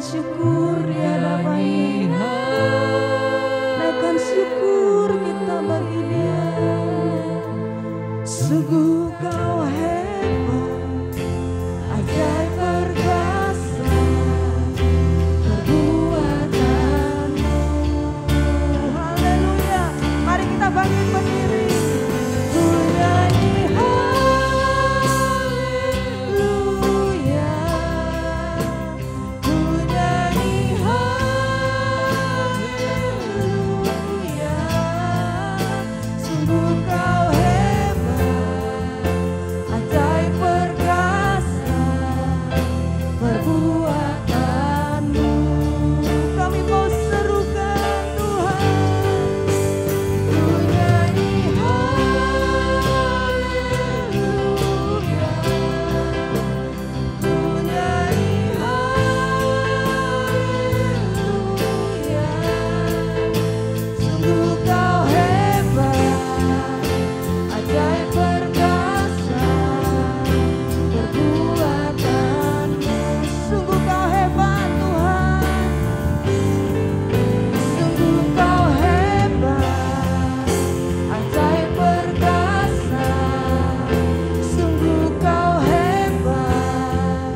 syukur di hadapan-Nya. Naikkan syukur kita bagi Dia. Sungguh Kau hebat, ajaib perkasa perbuatan-Mu. Haleluya. Mari kita bangkit berdiri. Ku nyanyi haleluya. Ku nyanyi haleluya. Sungguh Kau hebat, ajaib perkasa perbuatan-Mu. Kami mau serukan Tuhan. Ku nyanyi haleluya. Ku nyanyi haleluya. Sungguh Kau hebat, ajaib perkasa perbuatan-Mu. Sungguh Kau hebat Tuhan. Sungguh Kau hebat, ajaib perkasa. Sungguh Kau hebat,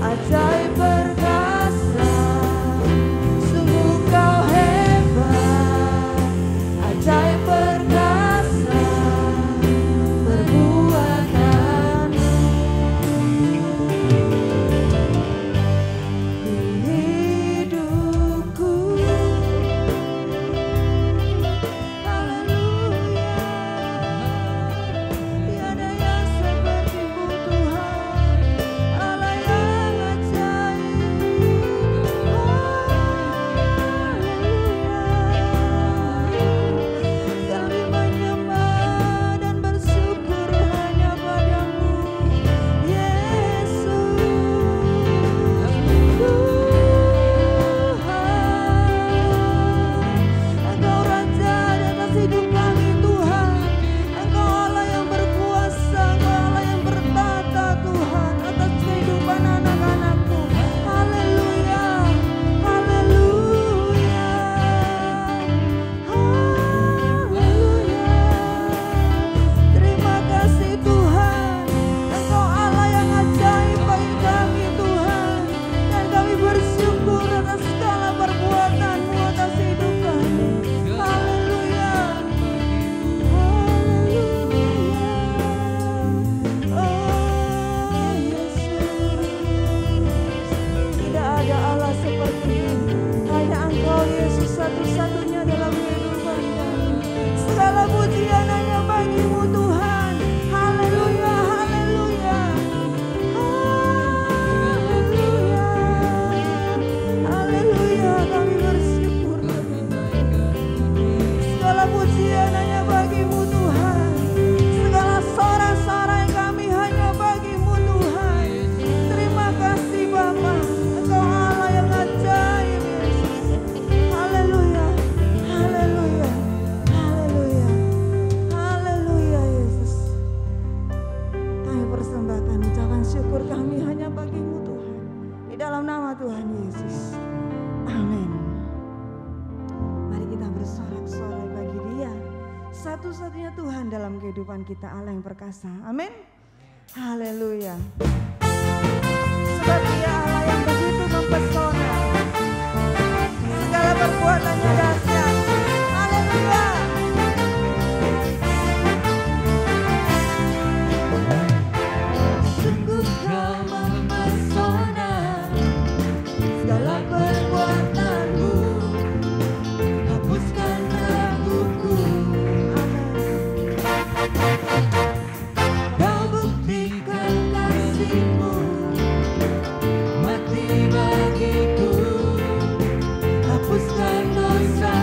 ajaib perkasa. Sungguh Kau hebat, ajaib perkasa perbuatan-Mu. Di hidupku, haleluya, tiada yang seperti-Mu Tuhan, Allah yang ajaib. Haleluya, kami menyembah dan bersyukur hanya pada-Mu, Yesus. Engkau Raja di atas hidup kami Tuhan. Engkau Allah yang berkuasa, Engkau Allah yang bertata Tuhan atas kehidupan anak-anak-Mu. Haleluya, haleluya, haleluya. Terima kasih Tuhan. Engkau Allah yang ajaib bagi kami Tuhan. Dan kami bersyukur atas segala perbuatan-Mu atas hidup kami. Haleluya, haleluya. Oh Yesus, tidak ada Allah seperti-Mu. Hanya Engkau Yesus satu-satunya dalam kehidupan kami. Segala pujian hanya bagi-Mu Tuhan. Haleluya, haleluya, haleluya, haleluya. Kami bersyukur. Segala pujian hanya bagi-Mu Tuhan. Segala sorak-sorai kami hanya bagi-Mu Tuhan. Terima kasih Bapa. Engkau Allah yang ajaib Yesus. Haleluya, haleluya, haleluya, haleluya Yesus. Kami persembahkan ucapan syukur kami hanya bagi-Mu Tuhan. Di dalam nama Tuhan Yesus. Amin. Mari kita bersorak-sorai bagi Dia. Satu-satunya Tuhan dalam kehidupan kita, Allah yang perkasa. Amin. Haleluya. Sebab Dia Allah yang begitu mempesona. Segala perbuatan-Nya dahsyat. Haleluya. Sungguh Kau mempesona. Segala perbuatan-Mu hapuskan raguku. Amin. Kau buktikan kasih-Mu, mati bagiku, hapuskan dosa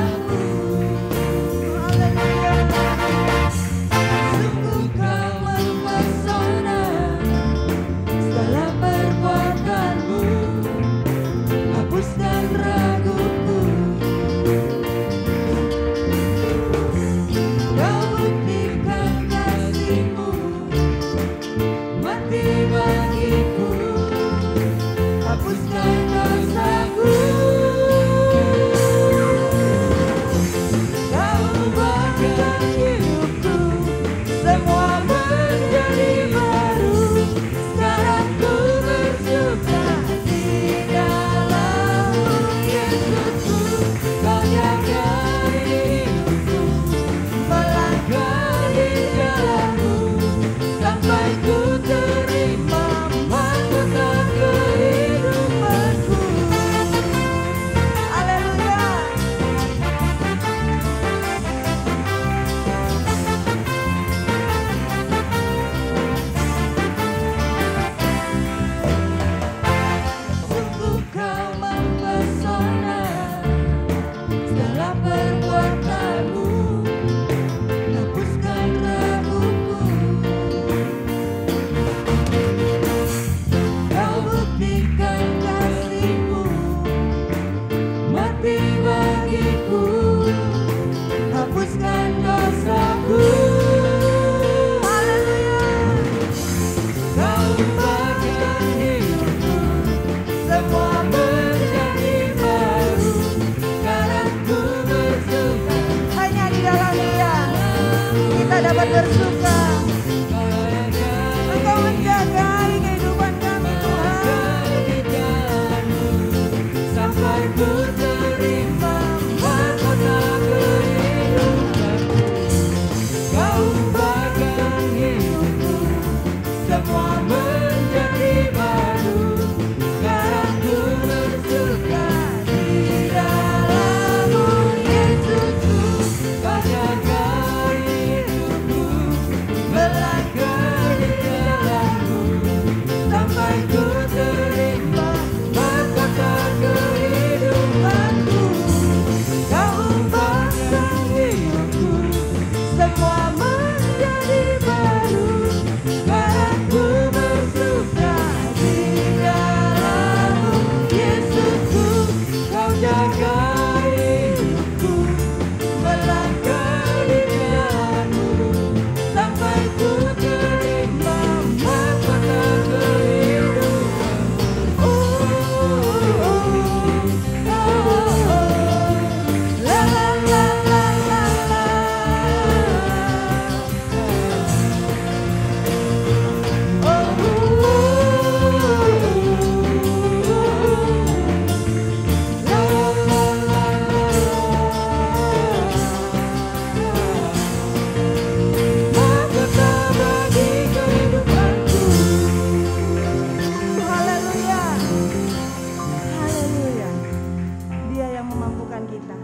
bersuka. Engkau menjagai kehidupan kami Tuhan. Sampai ku terima mahkota kehidupanku. Kau ubahkan hidupku, semua menjadi baru. Sekarang ku bersuka di dalam-Mu, Yesusku. Kau jaga hidupku, melangkah di jalan-Mu. Sampai ku terima mahkota kehidupanku. Kau ubahkan hidupku, semua menjadi baru. Sekarang ku bersuka di dalam-Mu, Yesusku. Kau jaga hidupku, melangkah di jalan-Mu. Sampai ku terima mahkota kehidupanmu. La la la la la la. Mahkota bagi kehidupanku. Haleluya. Haleluya. Dia yang memampukan kita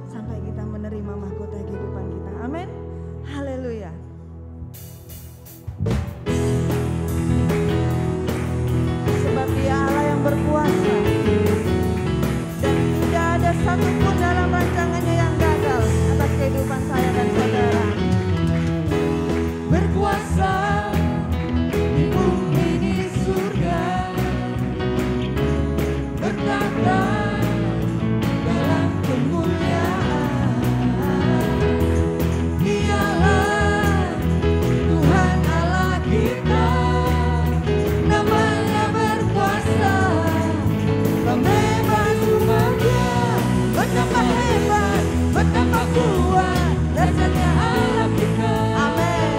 sampai kita menerima mahkota kehidupan kita. Amin. Haleluya. Sebab Dia Allah yang berkuasa dan tidak ada satupun dalam rancangannya yang gagal atas kehidupan saya dan saudara. Berkuasa di bumi di surga, bertata dalam kemuliaan. Dialah Tuhan Allah kita, namanya berkuasa, pembebas umatnya. Betapa hebat, betapa kuat, dasarnya Allah kita. Amin.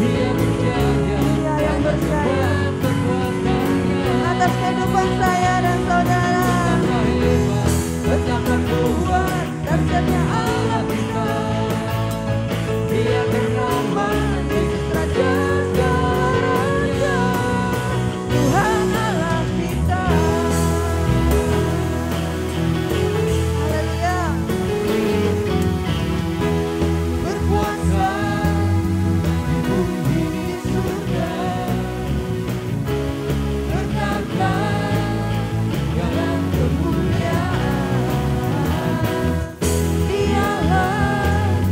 Dia berjaya, Dia yang berjaya kekuatannya. atas kehidupan saya dan saudara. Betapa hebat, betapa kuat, dasarnya Allah kita. Dia bernama Yesus Raja segala raja, Tuhan Allah kita. Haleluya. Berkuasa di bumi di surga, bertata dalam kemuliaan. Dialah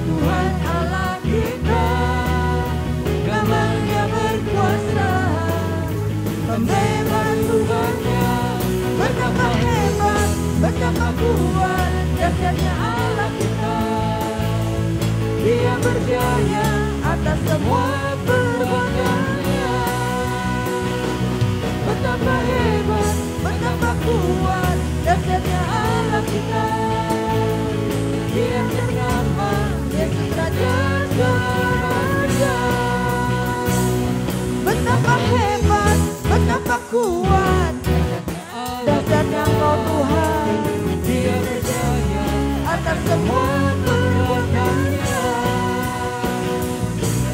Tuhan Allah kita, namanya berkuasa, pembebas umatnya. Betapa hebat, betapa kuat, dasarnya Allah kita. Dia berjaya atas semua perbuatannya. Betapa hebat, betapa kuat, dasarnya Allah kita. Dia bernama Yesus Raja segala raja. Betapa hebat, betapa kuat, dasarnya Engkau Tuhan. Dia berjaya Atas semua perbuatannya.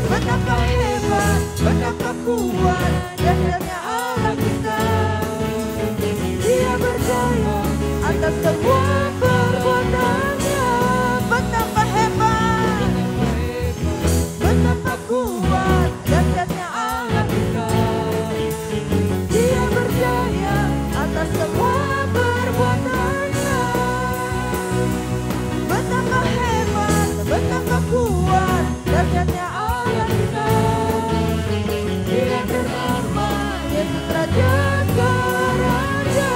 betapa hebat, betapa kuat, dasarnya Allah kita. Dia berjaya Atas semua perbuatannya. Betapa hebat, betapa kuat, dasarnya Allah kita. Dia berjaya atas semua perbuatannya. Betapa hebat, betapa kuat, dasarnya Allah kita. Dia bernama Yesus Raja segala raja,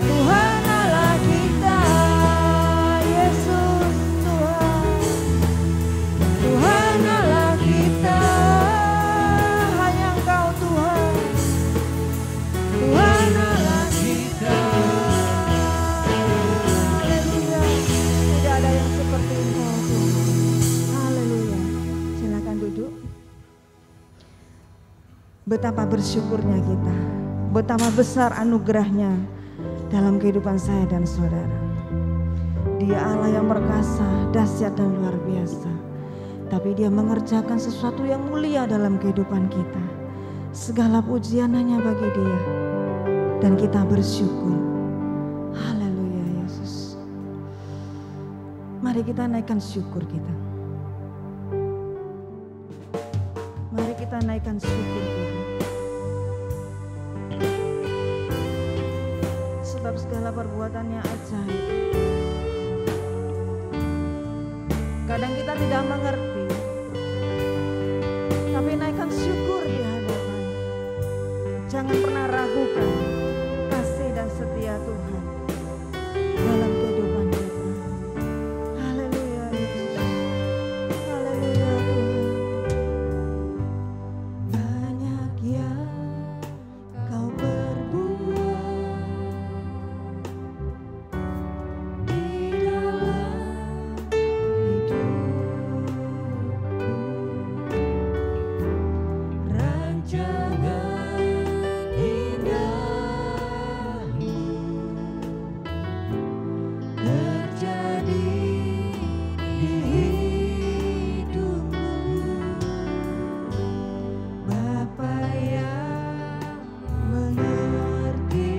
Tuhan Allah kita. Betapa bersyukurnya kita, betapa besar anugerahnya dalam kehidupan saya dan saudara. Dia Allah yang perkasa, dahsyat dan luar biasa. Tapi dia mengerjakan sesuatu yang mulia dalam kehidupan kita. Segala pujian hanya bagi dia. Dan kita bersyukur. Haleluya Yesus. Mari kita naikkan syukur kita. Mari kita naikkan syukur kita. Sebab segala perbuatannya ajaib. Kadang kita tidak mengerti, tapi naikkan syukur di hadapan. Jangan pernah ragukan kasih dan setia Tuhan dalam kehidupan kita. Haleluya Yesus. Haleluya Tuhan. Banyak yang kau berbuat di dalam hidupku. Rancangan indahmu terjadi di hidupku. Bapa yang mengerti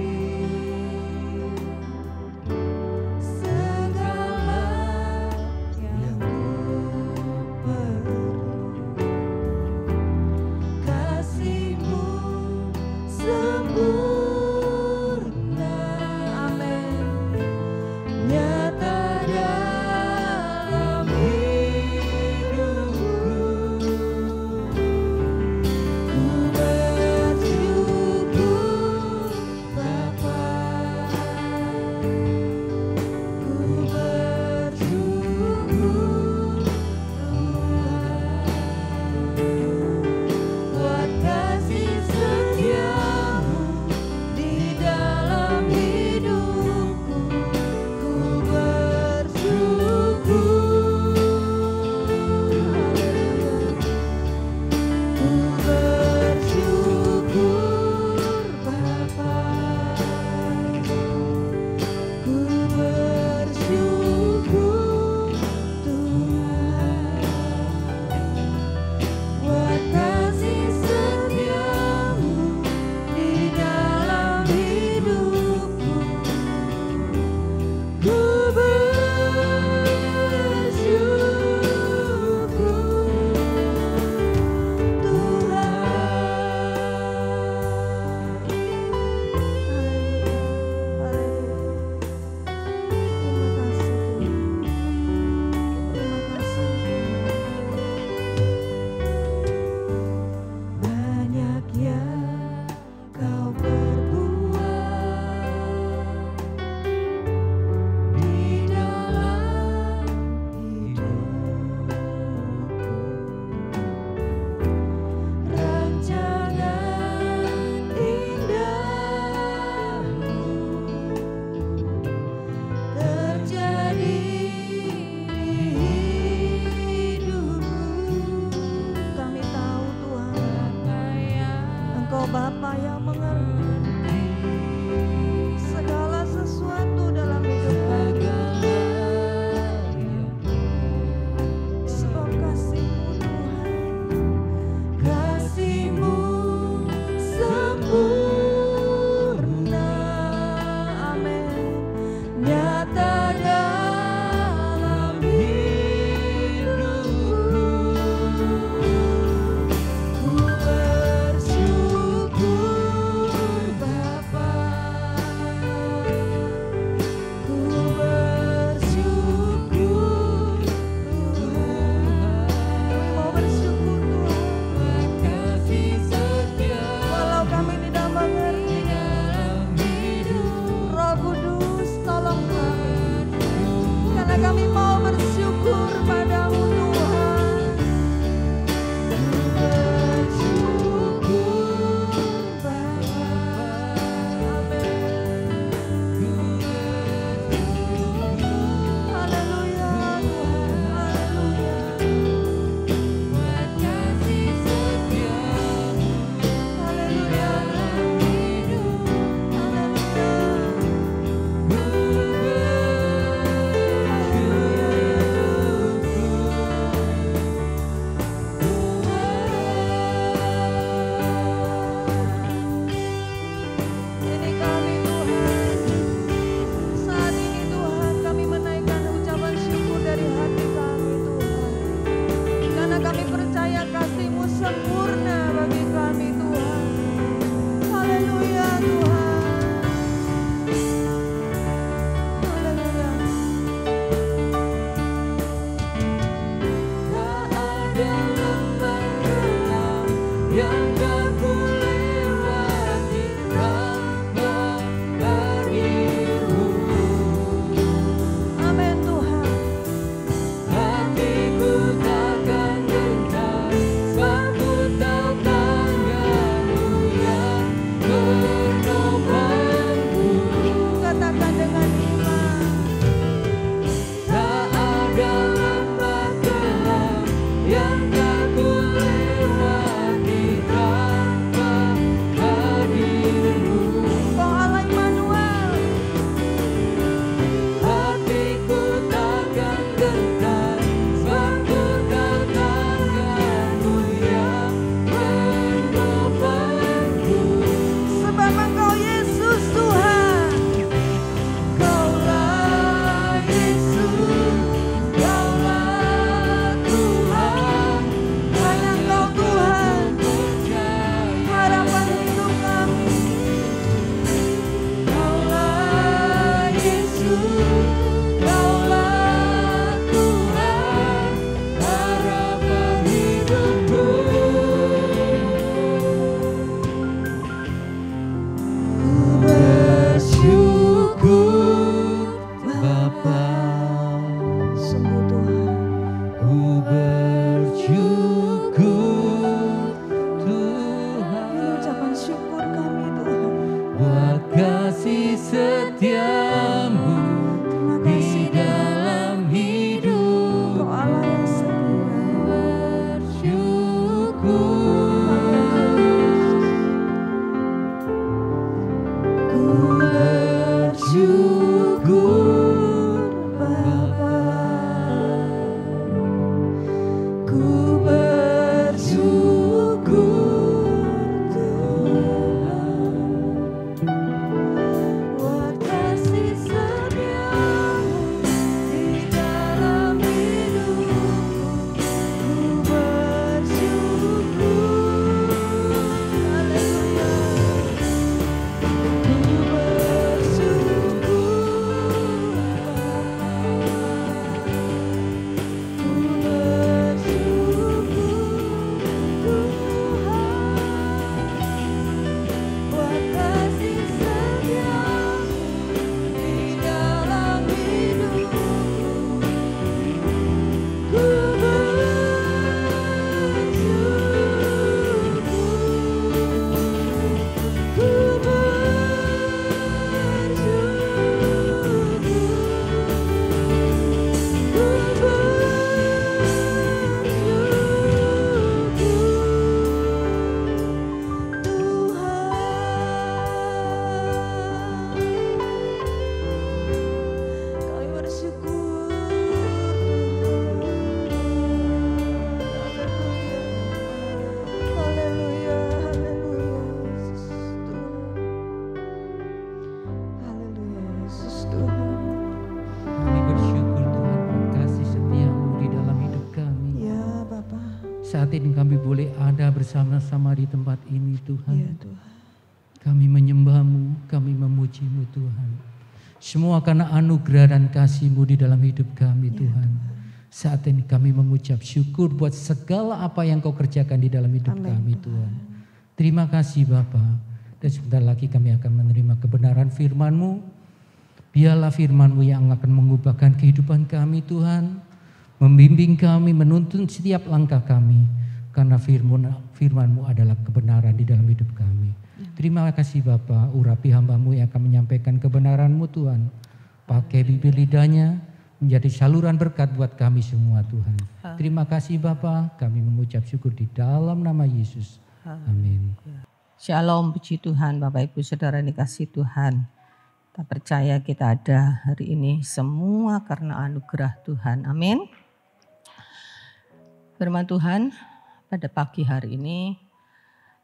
segala yang ku perlu. Kasih-Mu sempurna, amin, nyata dalam hidupku. Ku bersyukur Bapa, ku bersyukur Tuhan. Buat kasih setiamu di dalam hidupku, ku bersyukur. Ku bersyukur Bapa, ku bersyukur Tuhan. Buat kasih setiamu di dalam hidupku, ku bersyukur Tuhan. Banyak yang kau berbuat di dalam hidupku. Rancangan indahmu terjadi di hidupku. Kami tahu Tuhan, Engkau Bapa yang mengerti segala sesuatu dalam hidup kami. Sebab kasih-Mu Tuhan, kasih-Mu sempurna, amin, nyata dalam hidupku. Ku bersyukur Bapa, ku bersyukur Tuhan. Kami mau bersyukur Tuhan. Kasih setia walau kami tidak mengerti dalam hidup. Roh Kudus tolong kami, karena kami mau bersyukur padamu Tuhan. Bersyukur Bapa, amin. Haleluya Tuhan, haleluya. Buat kasih setiamu, katakan dengan iman. Tak ada lembah gelap yang tak kulewati tanpa hadir-Mu. Engkau Allah Immanuel. Hatiku takkan gentar, sebab ku tahu tangan-Mu yang menopangku. Sebab Engkau Yesus Tuhan. Kaulah Yesus, Kaulah Tuhan, Hanya Engkau Tuhan. percaya. Harapan hidup kami. Kaulah Yesus, Kaulah Tuhan, harapan hidupku. Bersyukur Bapa, Sungguh Tuhan. ku bersyukur Tuhan, Ucapan syukur kami Tuhan. buat kasih setiamu Terima di kasih dalam hidup. Engkau Allah yang setia. Ku bersyukur Bapa, ku bersyukur Tuhan, buat kasih setiamu di dalam hidupku. Ku bersyukur, haleluya. Ku bersyukur saat ini kami boleh ada bersama-sama di tempat ini Tuhan. Ya Tuhan. Kami menyembah-Mu, kami memuji-Mu Tuhan. Semua karena anugerah dan kasih-Mu di dalam hidup kami Tuhan. Saat ini kami mengucap syukur buat segala apa yang Kau kerjakan di dalam hidup Amin, kami Tuhan. Terima kasih Bapa. Dan sebentar lagi kami akan menerima kebenaran firman-Mu. Biarlah firman-Mu yang akan mengubahkan kehidupan kami Tuhan. Membimbing kami, menuntun setiap langkah kami. Karena firman-Mu adalah kebenaran di dalam hidup kami. Terima kasih Bapa, urapi hamba-Mu yang akan menyampaikan kebenaran-Mu Tuhan. Pakai bibir lidahnya menjadi saluran berkat buat kami semua Tuhan. Terima kasih Bapa, kami mengucap syukur di dalam nama Yesus. Amin. Shalom, puji Tuhan, Bapak Ibu Saudara yang dikasihi Tuhan. Kita percaya kita ada hari ini semua karena anugerah Tuhan. Amin. Firman Tuhan pada pagi hari ini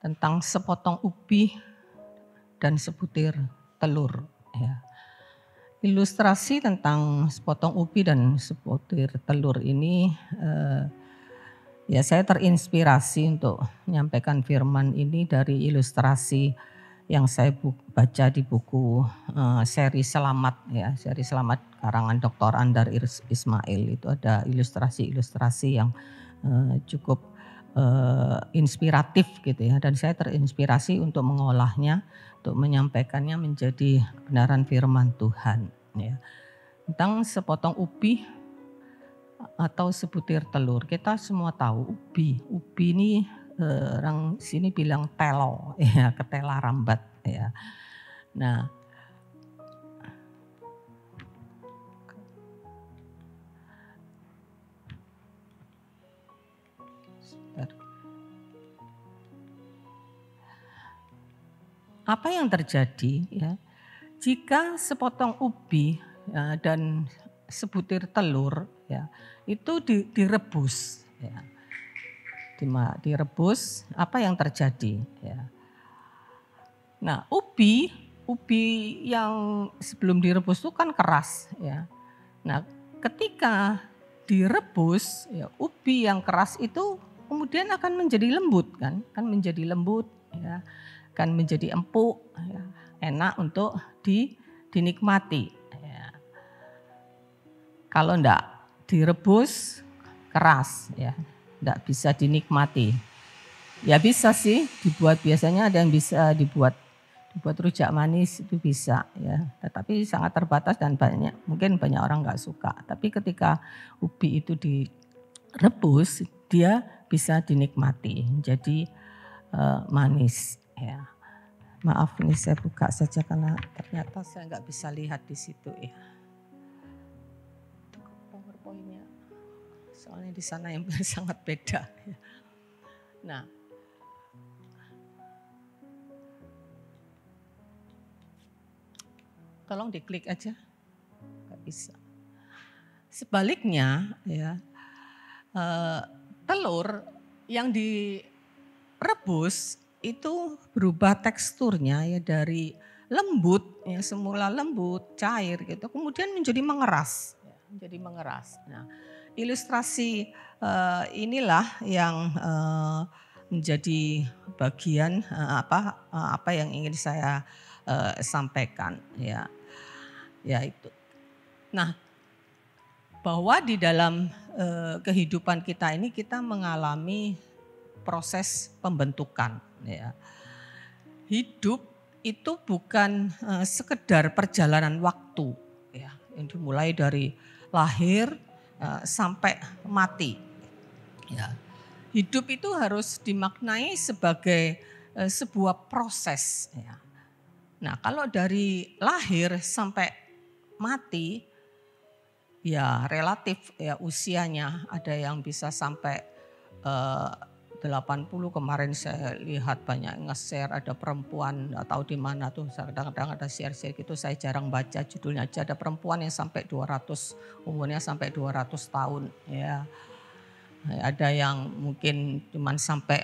tentang sepotong ubi dan sebutir telur. Ya. Ilustrasi tentang sepotong ubi dan sebutir telur ini, ya saya terinspirasi untuk menyampaikan firman ini dari ilustrasi yang saya baca di buku seri Selamat, ya seri Selamat karangan Dr. Andar Ismail. Itu ada ilustrasi-ilustrasi yang cukup inspiratif gitu ya, dan saya terinspirasi untuk mengolahnya, untuk menyampaikannya menjadi kebenaran firman Tuhan ya. Tentang sepotong ubi atau sebutir telur. Kita semua tahu ubi ini orang sini bilang telo ya, ketela rambat ya. Nah, Apa yang terjadi ya? Jika sepotong ubi ya, dan sebutir telur ya, itu direbus ya. Direbus, apa yang terjadi ya? Nah, ubi yang sebelum direbus itu kan keras ya. Nah, ketika direbus ya, ubi yang keras itu kemudian akan menjadi lembut kan menjadi lembut ya, akan menjadi empuk ya, enak untuk dinikmati ya. Kalau enggak direbus keras ya, enggak bisa dinikmati. Ya bisa sih dibuat, biasanya ada yang bisa dibuat rujak manis itu bisa ya, tetapi sangat terbatas dan mungkin banyak orang nggak suka. Tapi ketika ubi itu direbus, dia bisa dinikmati, jadi manis ya. Maaf nih saya buka saja karena ternyata saya nggak bisa lihat di situ ya. PowerPoint-nya, soalnya di sana yang sangat beda. Ya. Nah. Tolong diklik aja, nggak bisa. Sebaliknya ya, telur yang direbus itu berubah teksturnya ya, dari lembut ya, semula lembut cair gitu, kemudian menjadi mengeras. Nah, ilustrasi inilah yang menjadi bagian apa yang ingin saya sampaikan ya. Ya itu. Nah, bahwa di dalam kehidupan kita ini kita mengalami proses pembentukan ya. Hidup itu bukan sekedar perjalanan waktu ya, yang dimulai dari lahir sampai mati ya. Hidup itu harus dimaknai sebagai sebuah proses ya. Nah, kalau dari lahir sampai mati, ya relatif ya usianya, ada yang bisa sampai 80, kemarin saya lihat banyak nge-share, ada perempuan nggak tahu di mana tuh, kadang-kadang ada share-share gitu, saya jarang baca judulnya aja, ada perempuan yang sampai 200, umurnya sampai 200 tahun ya. Ada yang mungkin cuman sampai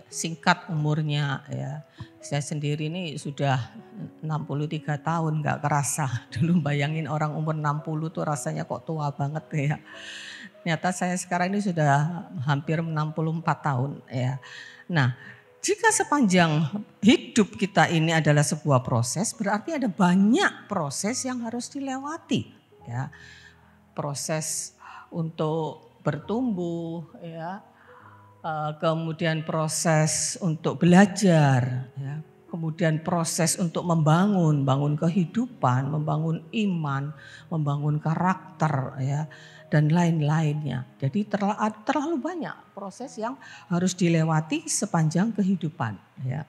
singkat umurnya ya. Saya sendiri ini sudah 63 tahun, gak kerasa. Dulu bayangin orang umur 60 tuh rasanya kok tua banget ya. Ternyata saya sekarang ini sudah hampir 64 tahun ya. Nah, jika sepanjang hidup kita ini adalah sebuah proses, berarti ada banyak proses yang harus dilewati ya. Proses untuk bertumbuh ya, kemudian proses untuk belajar ya, kemudian proses untuk bangun kehidupan, membangun iman, membangun karakter ya, dan lain-lainnya. Jadi terlalu banyak proses yang harus dilewati sepanjang kehidupan ya.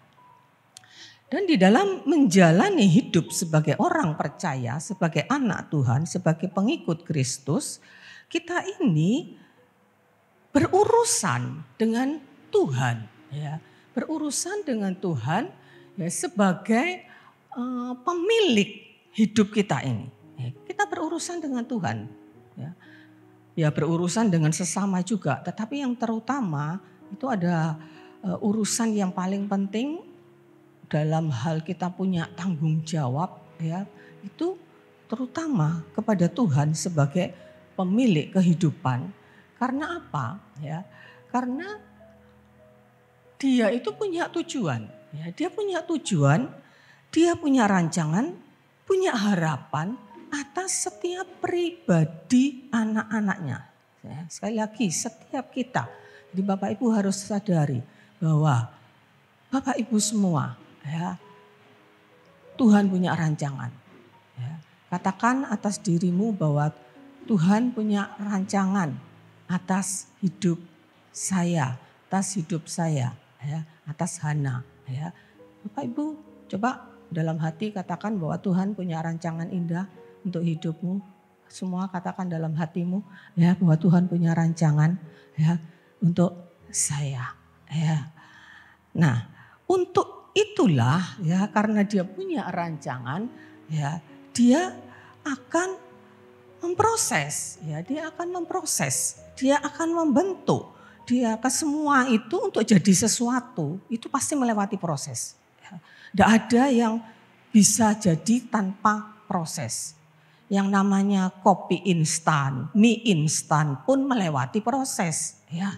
Dan di dalam menjalani hidup sebagai orang percaya, sebagai anak Tuhan, sebagai pengikut Kristus, kita ini berurusan dengan Tuhan ya, berurusan dengan Tuhan ya, sebagai pemilik hidup kita ini ya, kita berurusan dengan Tuhan ya. Ya berurusan dengan sesama juga, tetapi yang terutama itu ada urusan yang paling penting dalam hal kita punya tanggung jawab ya, itu terutama kepada Tuhan sebagai pemilik kehidupan. Karena apa? Ya, karena dia itu punya tujuan. Ya, dia punya tujuan, dia punya rancangan, punya harapan atas setiap pribadi anak-anaknya. Ya, sekali lagi, setiap kita. Jadi Bapak Ibu harus sadari bahwa Bapak Ibu semua, ya, Tuhan punya rancangan. Ya, katakan atas dirimu bahwa Tuhan punya rancangan atas hidup saya, ya, atas Hana. Ya. Bapak Ibu coba dalam hati katakan bahwa Tuhan punya rancangan indah untuk hidupmu. Semua katakan dalam hatimu ya, bahwa Tuhan punya rancangan ya untuk saya. Ya. Nah, untuk itulah ya, karena dia punya rancangan, ya, dia akan memproses, ya, dia akan memproses, dia akan membentuk, dia ke semua itu untuk jadi sesuatu itu pasti melewati proses. Tidak ada yang bisa jadi tanpa proses. Yang namanya kopi instan, mie instan pun melewati proses. Ya,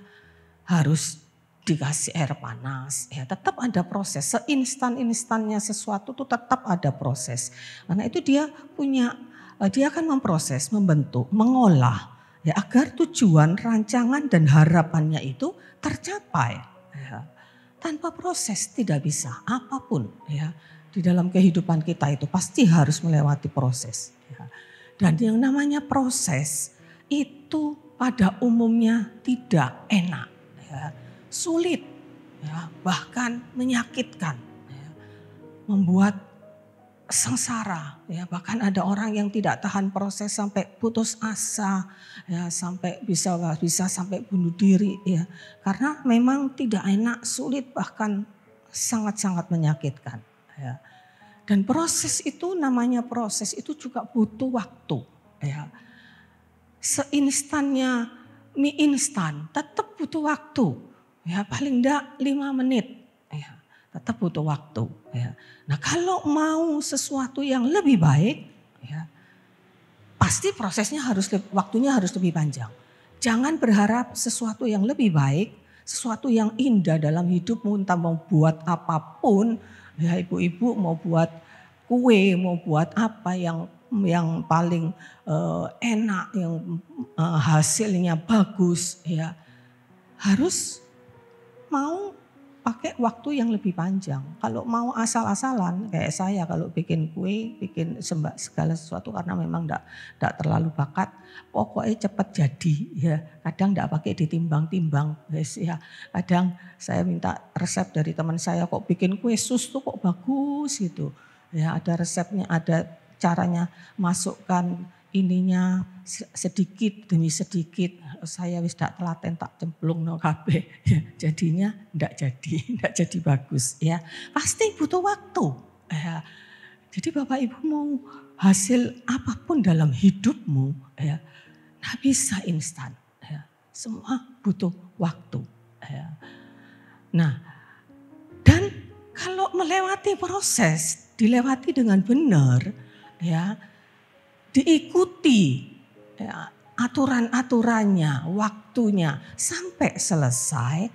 harus dikasih air panas. Ya, tetap ada proses. Seinstan-instannya sesuatu itu tetap ada proses. Karena itu dia akan memproses, membentuk, mengolah. Ya, agar tujuan, rancangan dan harapannya itu tercapai. Ya. Tanpa proses tidak bisa apapun. Ya. Di dalam kehidupan kita itu pasti harus melewati proses. Ya. Dan yang namanya proses itu pada umumnya tidak enak, ya, sulit, ya, bahkan menyakitkan, ya, membuat sengsara. Ya, bahkan ada orang yang tidak tahan proses sampai putus asa, ya, sampai bisa sampai bunuh diri, ya, karena memang tidak enak, sulit, bahkan sangat-sangat menyakitkan. Ya. Dan proses itu namanya proses itu juga butuh waktu. Ya. Seinstannya mie instan tetap butuh waktu. Ya, paling enggak 5 menit. Ya, tetap butuh waktu. Ya. Nah, kalau mau sesuatu yang lebih baik, ya, pasti prosesnya waktunya harus lebih panjang. Jangan berharap sesuatu yang lebih baik, sesuatu yang indah dalam hidupmu, entah mau buat apapun. Ya, ibu-ibu mau buat kue, mau buat apa yang paling enak, yang hasilnya bagus, ya harus mau pakai waktu yang lebih panjang. Kalau mau asal-asalan kayak saya, kalau bikin kue, bikin segala sesuatu karena memang enggak terlalu bakat, pokoknya cepat jadi. Ya, kadang enggak pakai ditimbang-timbang, guys, ya. Kadang saya minta resep dari teman saya, kok bikin kue sus tuh kok bagus gitu. Ya, ada resepnya, ada caranya, masukkan ininya sedikit demi sedikit. Saya wis dak telaten tak cemplung no kabeh. Ya, jadinya enggak jadi bagus, ya. Pasti butuh waktu. Ya. Jadi Bapak Ibu mau hasil apapun dalam hidupmu, ya, enggak bisa instan. Ya. Semua butuh waktu. Ya. Nah, dan kalau melewati proses, dilewati dengan benar, ya, diikuti, ya, aturan-aturannya, waktunya sampai selesai,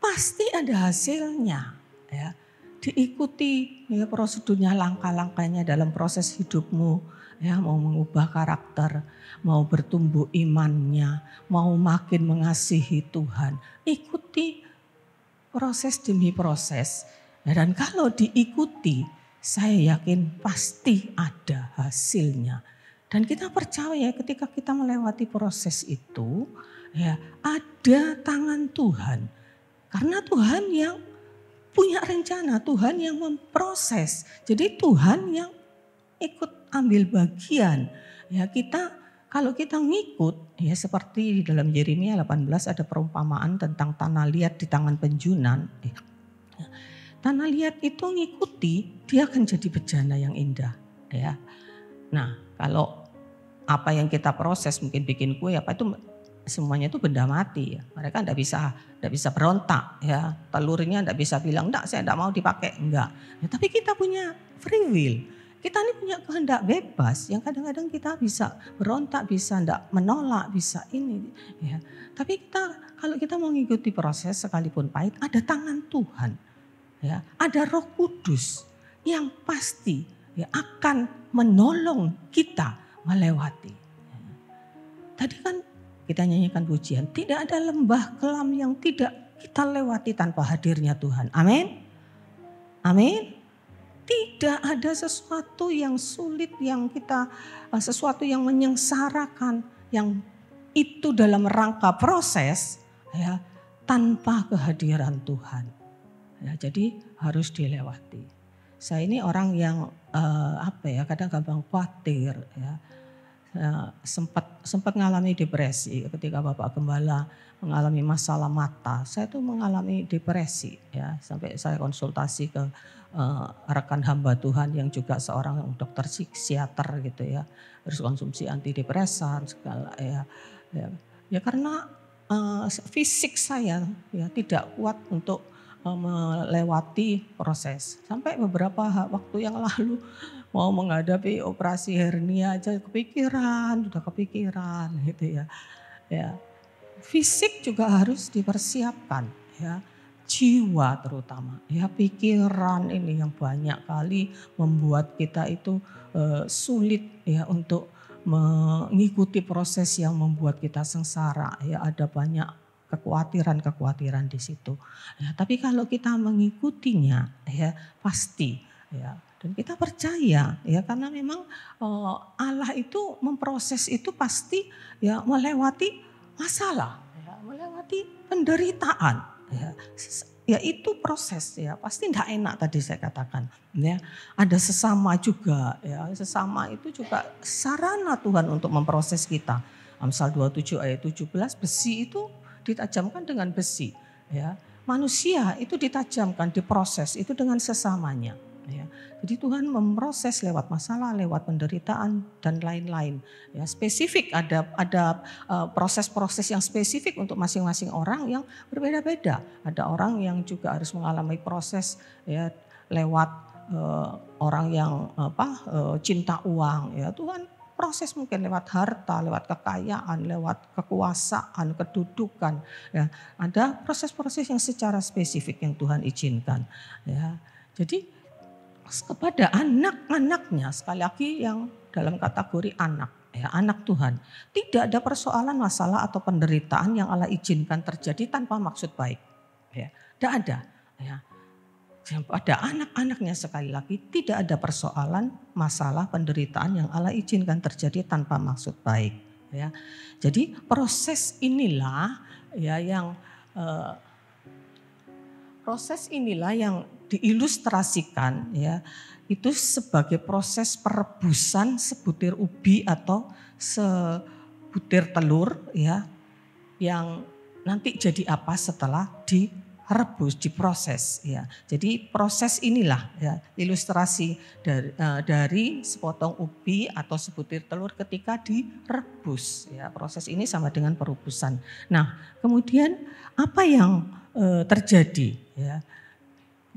pasti ada hasilnya. Ya. Diikuti, ya, prosedurnya, langkah-langkahnya dalam proses hidupmu, ya, mau mengubah karakter, mau bertumbuh imannya, mau makin mengasihi Tuhan. Ikuti proses demi proses. Dan kalau diikuti, saya yakin pasti ada hasilnya. Dan kita percaya ketika kita melewati proses itu, ya, ada tangan Tuhan. Karena Tuhan yang punya rencana, Tuhan yang memproses. Jadi Tuhan yang ikut ambil bagian. Ya, kalau kita ngikut, ya, seperti di dalam Yeremia 18 ada perumpamaan tentang tanah liat di tangan penjunan. Ya. Tanah liat itu ngikuti, dia akan jadi bejana yang indah. Ya. Nah, kalau apa yang kita proses, mungkin bikin kue apa itu semuanya itu benda mati. Ya. Mereka enggak bisa berontak. Ya. Telurnya enggak bisa bilang, enggak, saya enggak mau dipakai. Enggak. Ya, tapi kita punya free will. Kita ini punya kehendak bebas yang kadang-kadang kita bisa berontak, bisa enggak menolak, bisa ini. Ya. Tapi kalau kita mau mengikuti proses sekalipun pahit, ada tangan Tuhan. Ya, ada Roh Kudus yang pasti, ya, akan menolong kita melewati. Tadi kan kita nyanyikan pujian, tidak ada lembah kelam yang tidak kita lewati tanpa hadirnya Tuhan. Amin. Amin. Tidak ada sesuatu yang sulit, sesuatu yang menyengsarakan, yang itu dalam rangka proses, ya, tanpa kehadiran Tuhan. Ya, jadi harus dilewati. Saya ini orang yang kadang gampang khawatir, ya. sempat mengalami depresi ketika Bapak Gembala mengalami masalah mata. Saya tuh mengalami depresi ya, sampai saya konsultasi ke rekan hamba Tuhan yang juga seorang dokter psikiater gitu ya, harus konsumsi antidepresan segala ya. Ya karena fisik saya ya tidak kuat untuk melewati proses. Sampai beberapa waktu yang lalu mau menghadapi operasi hernia aja kepikiran gitu ya. Ya. Fisik juga harus dipersiapkan ya. Jiwa terutama ya, pikiran ini yang banyak kali membuat kita itu sulit ya untuk mengikuti proses yang membuat kita sengsara ya, ada banyak kekhawatiran di situ. Ya, tapi kalau kita mengikutinya ya pasti ya, dan kita percaya ya, karena memang Allah itu memproses itu pasti ya melewati masalah, ya, melewati penderitaan ya. Ya itu proses ya, pasti tidak enak tadi saya katakan ya. Ada sesama juga ya, sesama itu juga sarana Tuhan untuk memproses kita. Amsal 27 ayat 17, besi itu ditajamkan dengan besi ya. Manusia itu ditajamkan, diproses itu dengan sesamanya ya. Jadi Tuhan memproses lewat masalah, lewat penderitaan dan lain-lain. Ya, spesifik ada proses-proses yang spesifik untuk masing-masing orang yang berbeda-beda. Ada orang yang juga harus mengalami proses ya lewat orang yang cinta uang. Ya, Tuhan proses mungkin lewat harta, lewat kekayaan, lewat kekuasaan, kedudukan. Ya, ada proses-proses yang secara spesifik yang Tuhan izinkan. Ya, jadi kepada anak-anaknya, sekali lagi yang dalam kategori anak, ya, anak Tuhan. Tidak ada persoalan, masalah atau penderitaan yang Allah izinkan terjadi tanpa maksud baik. Ya, tidak ada. Ya. Pada anak-anaknya sekali lagi tidak ada persoalan, masalah, penderitaan yang Allah izinkan terjadi tanpa maksud baik. Ya. Jadi proses inilah ya yang diilustrasikan ya, itu sebagai proses perebusan sebutir ubi atau sebutir telur ya, yang nanti jadi apa setelah direbus, diproses ya. Jadi proses inilah ya ilustrasi dari sepotong ubi atau sebutir telur ketika direbus ya. Proses ini sama dengan perebusan. Nah, kemudian apa yang terjadi ya?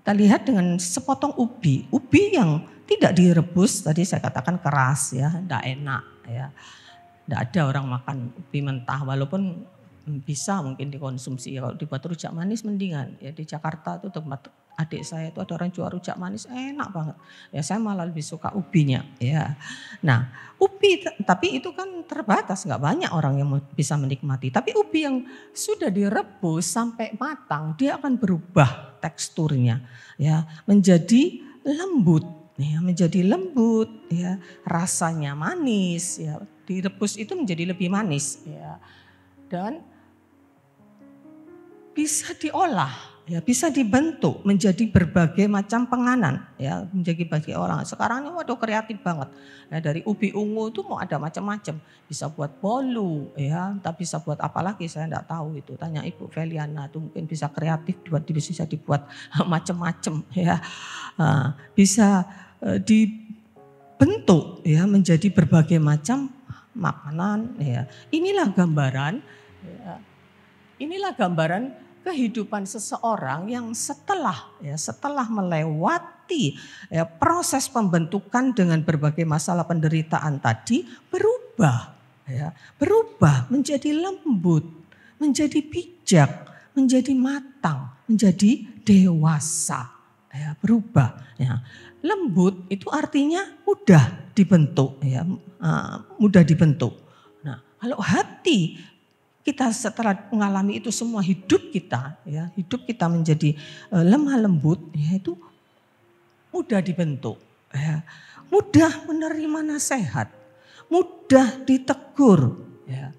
Kita lihat dengan sepotong ubi yang tidak direbus, tadi saya katakan keras ya, tidak enak ya. Tidak ada orang makan ubi mentah, walaupun bisa mungkin dikonsumsi ya, kalau dibuat rujak manis mendingan. Ya di Jakarta itu tempat adik saya itu ada orang jual rujak manis enak banget. Ya saya malah lebih suka ubinya ya. Nah ubi tapi itu kan terbatas, nggak banyak orang yang bisa menikmati. Tapi ubi yang sudah direbus sampai matang dia akan berubah teksturnya ya, menjadi lembut ya, rasanya manis ya. Direbus itu menjadi lebih manis ya. Dan bisa diolah ya, bisa dibentuk menjadi berbagai macam penganan ya, menjadi bagi orang. Sekarang ini waduh kreatif banget. Ya, dari ubi ungu itu mau ada macam-macam. Bisa buat bolu ya, tapi bisa buat apa lagi saya enggak tahu itu. Tanya Ibu Feliana, itu mungkin bisa kreatif bisa dibuat macam-macam ya. Bisa dibentuk ya menjadi berbagai macam makanan ya. Inilah gambaran kehidupan seseorang yang setelah melewati ya, proses pembentukan dengan berbagai masalah penderitaan tadi berubah menjadi lembut, menjadi bijak, menjadi matang, menjadi dewasa ya, berubah ya. Lembut itu artinya mudah dibentuk ya, mudah dibentuk. Nah, kalau hati kita setelah mengalami itu semua, hidup kita menjadi lemah lembut, ya itu mudah dibentuk, ya. Mudah menerima nasihat, mudah ditegur. Ya.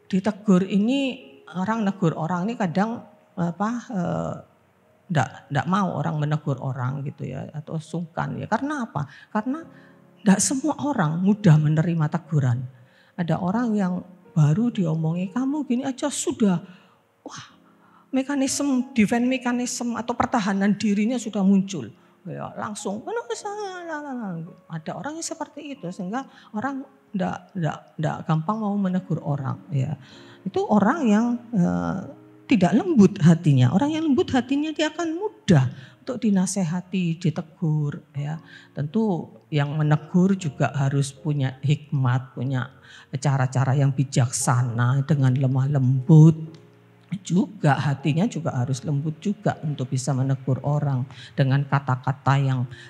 Ditegur ini orang negur orang ini kadang enggak mau orang menegur orang gitu ya, atau sungkan ya. Karena apa? Karena enggak semua orang mudah menerima teguran. Ada orang yang baru diomongi, kamu gini aja sudah, wah, mekanisme, defense mekanisme atau pertahanan dirinya sudah muncul. Ya, langsung, ada orang yang seperti itu sehingga orang tidak gampang mau menegur orang. Ya, itu orang yang tidak lembut hatinya. Orang yang lembut hatinya dia akan mudah untuk dinasehati, ditegur. Ya, tentu yang menegur juga harus punya hikmat, punya cara-cara yang bijaksana dengan lemah lembut. Juga hatinya juga harus lembut juga untuk bisa menegur orang dengan kata-kata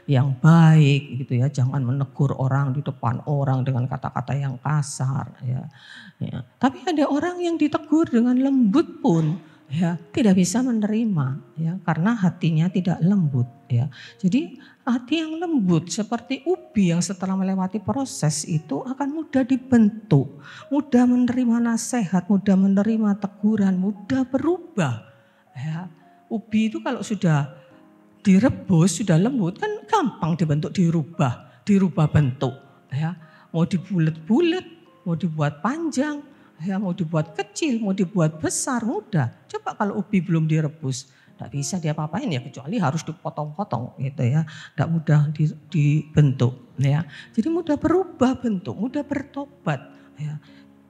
yang baik gitu ya. Jangan menegur orang di depan orang dengan kata-kata yang kasar ya. Tapi ada orang yang ditegur dengan lembut pun ya tidak bisa menerima ya karena hatinya tidak lembut ya. Jadi hati yang lembut seperti ubi yang setelah melewati proses itu akan mudah dibentuk, mudah menerima nasihat, mudah menerima teguran, mudah berubah. Ya, ubi itu kalau sudah direbus, sudah lembut kan gampang dibentuk, dirubah bentuk. Ya, mau dibulet-bulet, mau dibuat panjang, ya, mau dibuat kecil, mau dibuat besar, mudah. Coba kalau ubi belum direbus. Tidak bisa dia apa-apain ya kecuali harus dipotong-potong gitu ya. Tidak mudah dibentuk ya. Jadi mudah berubah bentuk, mudah bertobat ya.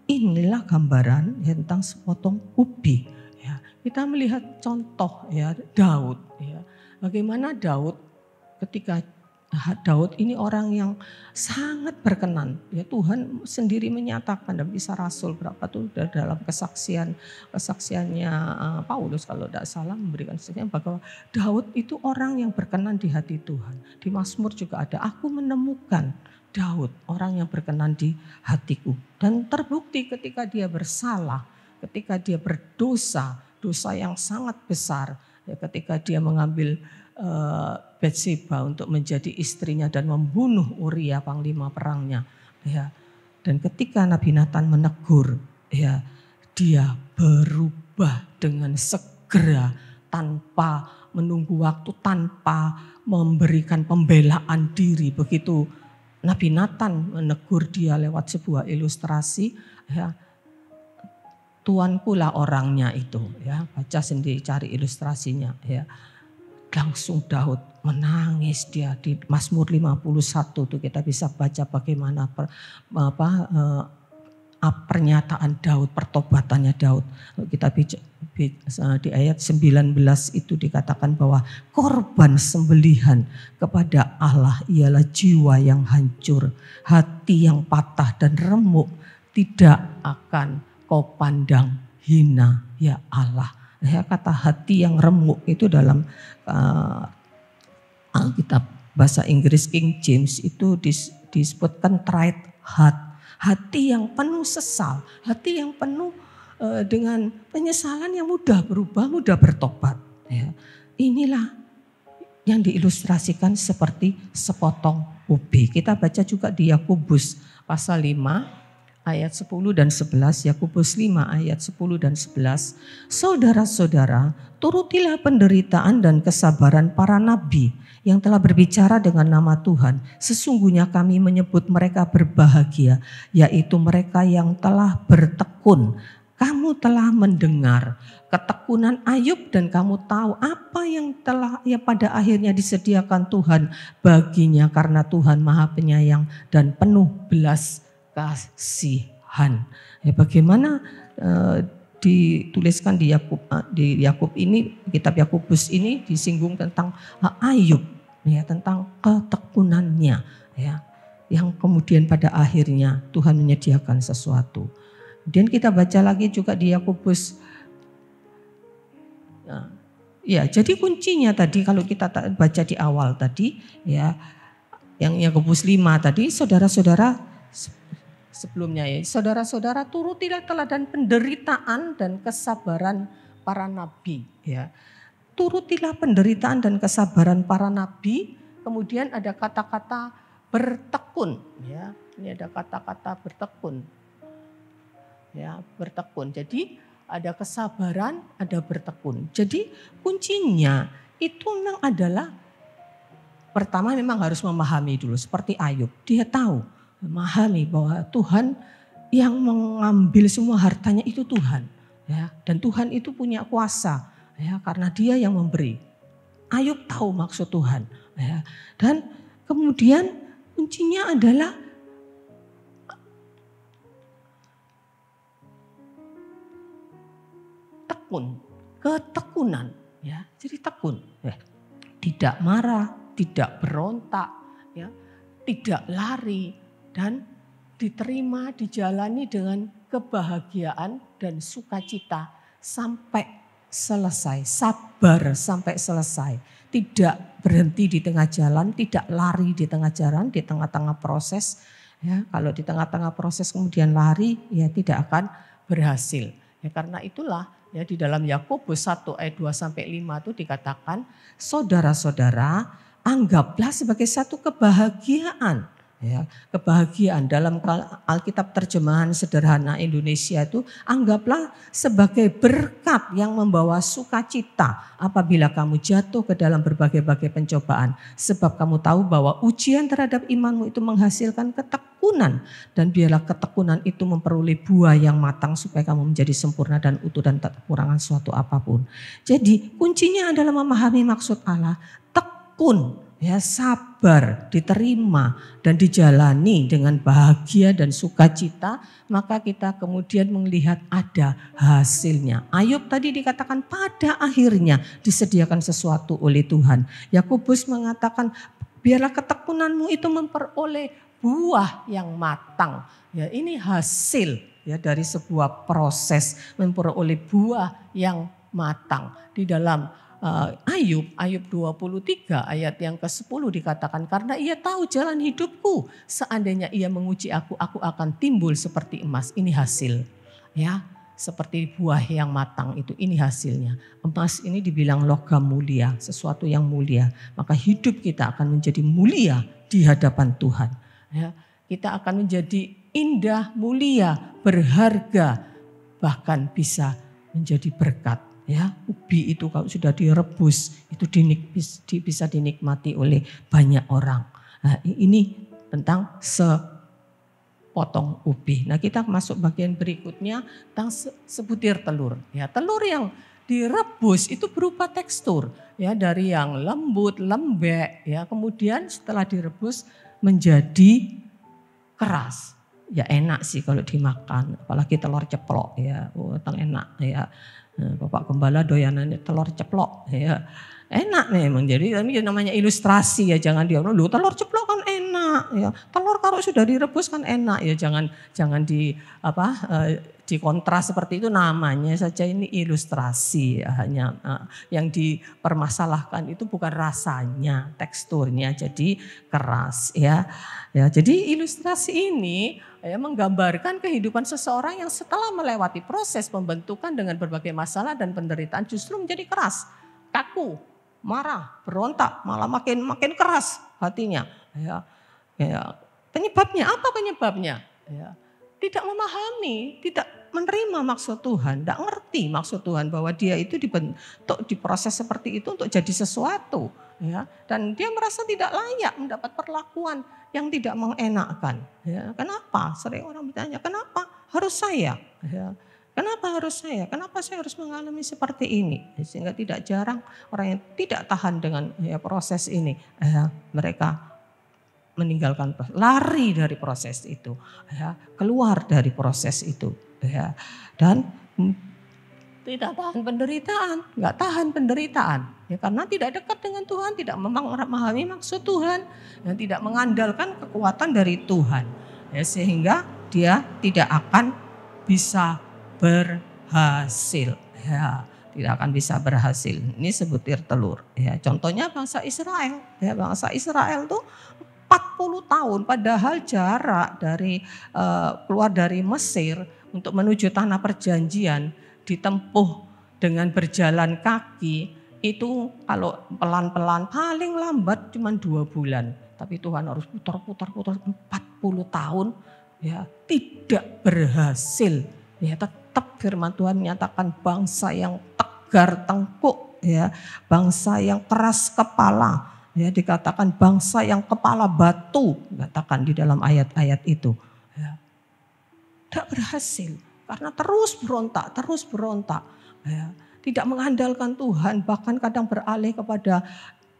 Inilah gambaran ya, tentang sepotong ubi ya. Kita melihat contoh ya Daud ya. Bagaimana Daud ketika Daud ini orang yang sangat berkenan. Ya Tuhan sendiri menyatakan dalam Kisah Rasul berapa tuh dalam kesaksiannya Paulus kalau tidak salah memberikan kesaksian bahwa Daud itu orang yang berkenan di hati Tuhan. Di Mazmur juga ada, aku menemukan Daud orang yang berkenan di hatiku. Dan terbukti ketika dia bersalah, ketika dia berdosa, dosa yang sangat besar. Ya, ketika dia mengambil Bathsheba untuk menjadi istrinya dan membunuh Uria panglima perangnya ya. Dan ketika Nabi Nathan menegur ya, dia berubah dengan segera tanpa menunggu waktu, tanpa memberikan pembelaan diri. Begitu Nabi Nathan menegur dia lewat sebuah ilustrasi ya, Tuanku lah orangnya itu ya, baca sendiri cari ilustrasinya ya. Langsung Daud menangis dia di Mazmur 51 tuh kita bisa baca bagaimana pernyataan Daud, pertobatannya Daud. Kita di ayat 19 itu dikatakan bahwa korban sembelihan kepada Allah ialah jiwa yang hancur, hati yang patah dan remuk tidak akan kau pandang hina ya Allah. Ya, kata hati yang remuk itu dalam Alkitab bahasa Inggris King James itu disebutkan contrite heart. Hati yang penuh sesal, hati yang penuh dengan penyesalan yang mudah berubah, mudah bertobat. Ya. Inilah yang diilustrasikan seperti sepotong ubi. Kita baca juga di Yakobus pasal 5. Ayat 10 dan 11, Yakobus 5 ayat 10 dan 11. Saudara-saudara, turutilah penderitaan dan kesabaran para nabi yang telah berbicara dengan nama Tuhan. Sesungguhnya kami menyebut mereka berbahagia, yaitu mereka yang telah bertekun. Kamu telah mendengar ketekunan Ayub dan kamu tahu apa yang telah pada akhirnya disediakan Tuhan baginya karena Tuhan Maha Penyayang dan penuh belas kasihan. Ya, bagaimana dituliskan di Yakub ini, kitab Yakobus ini disinggung tentang Ayub ya, tentang ketekunannya ya, yang kemudian pada akhirnya Tuhan menyediakan sesuatu. Kemudian kita baca lagi juga di Yakobus. Ya, jadi kuncinya tadi kalau kita baca di awal tadi ya, yang Yakobus 5 tadi, saudara-saudara sebelumnya ya, saudara-saudara turutilah teladan penderitaan dan kesabaran para nabi ya. Turutilah penderitaan dan kesabaran para nabi, kemudian ada kata-kata bertekun ya. Ini ada kata-kata bertekun. Ya, bertekun. Jadi ada kesabaran, ada bertekun. Jadi kuncinya itu memang adalah pertama memang harus memahami dulu seperti Ayub. Dia tahu, memahami bahwa Tuhan yang mengambil semua hartanya itu Tuhan, ya. Dan Tuhan itu punya kuasa, ya, karena Dia yang memberi. Ayub tahu maksud Tuhan, ya. Dan kemudian kuncinya adalah ketekunan, ya. Jadi tekun, ya. Tidak marah, tidak berontak, ya, tidak lari, dan diterima, dijalani dengan kebahagiaan dan sukacita sampai selesai, sabar sampai selesai. Tidak berhenti di tengah jalan, tidak lari di tengah jalan, di tengah-tengah proses. Ya, kalau di tengah-tengah proses kemudian lari, ya tidak akan berhasil. Ya, karena itulah ya di dalam Yakobus 1 ayat 2 sampai 5 itu dikatakan, saudara-saudara, anggaplah sebagai satu kebahagiaan. Ya, kebahagiaan dalam Alkitab terjemahan sederhana Indonesia itu anggaplah sebagai berkat yang membawa sukacita apabila kamu jatuh ke dalam berbagai-bagai pencobaan. Sebab kamu tahu bahwa ujian terhadap imanmu itu menghasilkan ketekunan. Dan biarlah ketekunan itu memperoleh buah yang matang supaya kamu menjadi sempurna dan utuh dan tak kekurangan suatu apapun. Jadi kuncinya adalah memahami maksud Allah, tekun. Ya, sabar, diterima dan dijalani dengan bahagia dan sukacita, maka kita kemudian melihat ada hasilnya. Ayub tadi dikatakan pada akhirnya disediakan sesuatu oleh Tuhan. Yakobus mengatakan biarlah ketekunanmu itu memperoleh buah yang matang. Ya, ini hasil ya dari sebuah proses memperoleh buah yang matang. Di dalam Ayub 23 ayat yang ke-10 dikatakan, karena ia tahu jalan hidupku, seandainya ia menguji aku akan timbul seperti emas. Ini hasil, ya, seperti buah yang matang itu, ini hasilnya. Emas ini dibilang logam mulia, sesuatu yang mulia, maka hidup kita akan menjadi mulia di hadapan Tuhan. Ya, kita akan menjadi indah, mulia, berharga, bahkan bisa menjadi berkat. Ya, ubi itu kalau sudah direbus itu bisa dinikmati oleh banyak orang. Nah, ini tentang sepotong ubi. Nah, kita masuk bagian berikutnya tentang sebutir telur. Ya, telur yang direbus itu berupa tekstur, ya, dari yang lembut, lembek, ya, kemudian setelah direbus menjadi keras. Ya, enak sih kalau dimakan, apalagi telur ceplok, ya, enak, ya. Bapak Gembala doyanannya telur ceplok, ya enak memang. Jadi ini namanya ilustrasi, ya, jangan dia lu telur ceplok kan enak, ya telur kalau sudah direbus kan enak, ya jangan di kontras seperti itu, namanya saja ini ilustrasi, ya, hanya yang dipermasalahkan itu bukan rasanya, teksturnya jadi keras, ya jadi ilustrasi ini ya menggambarkan kehidupan seseorang yang setelah melewati proses pembentukan dengan berbagai masalah dan penderitaan justru menjadi keras, kaku, marah, berontak, malah makin keras hatinya. Ya, penyebabnya apa penyebabnya? Ya, tidak memahami, tidak menerima maksud Tuhan, tidak ngerti maksud Tuhan bahwa dia itu dibentuk, diproses seperti itu untuk jadi sesuatu. Ya, dan dia merasa tidak layak mendapat perlakuan yang tidak mengenakkan. Ya, kenapa? Sering orang bertanya, kenapa harus saya? Ya, kenapa harus saya? Kenapa saya harus mengalami seperti ini? Sehingga tidak jarang orang yang tidak tahan dengan proses ini, mereka meninggalkan, lari dari proses itu, ya, keluar dari proses itu, ya, dan tidak tahan penderitaan, nggak tahan penderitaan, ya, karena tidak dekat dengan Tuhan, tidak memahami maksud Tuhan, dan tidak mengandalkan kekuatan dari Tuhan, ya, sehingga dia tidak akan bisa berhasil, ya, tidak akan bisa berhasil. Ini sebutir telur, ya. Contohnya bangsa Israel, ya, bangsa Israel tuh 40 tahun, padahal jarak dari keluar dari Mesir untuk menuju tanah perjanjian ditempuh dengan berjalan kaki itu kalau pelan-pelan paling lambat cuma 2 bulan. Tapi Tuhan harus putar 40 tahun, ya, tidak berhasil. Ya, tetap firman Tuhan menyatakan bangsa yang tegar tengkuk, ya, bangsa yang keras kepala. Ya, dikatakan bangsa yang kepala batu, dikatakan di dalam ayat-ayat itu. Ya. Tidak berhasil karena terus berontak. Ya, tidak mengandalkan Tuhan, bahkan kadang beralih kepada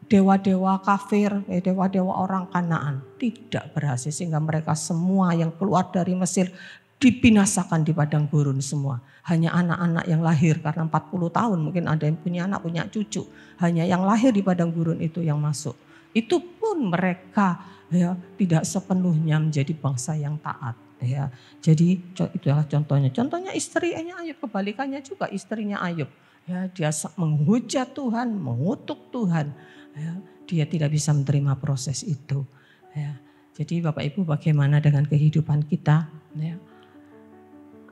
dewa-dewa kafir, dewa-dewa orang Kanaan. Tidak berhasil sehingga mereka semua yang keluar dari Mesir dibinasakan di padang gurun semua. Hanya anak-anak yang lahir karena 40 tahun mungkin ada yang punya anak, punya cucu. Hanya yang lahir di padang gurun itu yang masuk. Itu pun mereka ya tidak sepenuhnya menjadi bangsa yang taat. Ya, jadi itulah contohnya. Contohnya istrinya Ayub, kebalikannya juga istrinya Ayub. Ya, dia menghujat Tuhan, mengutuk Tuhan. Ya, dia tidak bisa menerima proses itu. Ya, jadi Bapak Ibu bagaimana dengan kehidupan kita? Ya,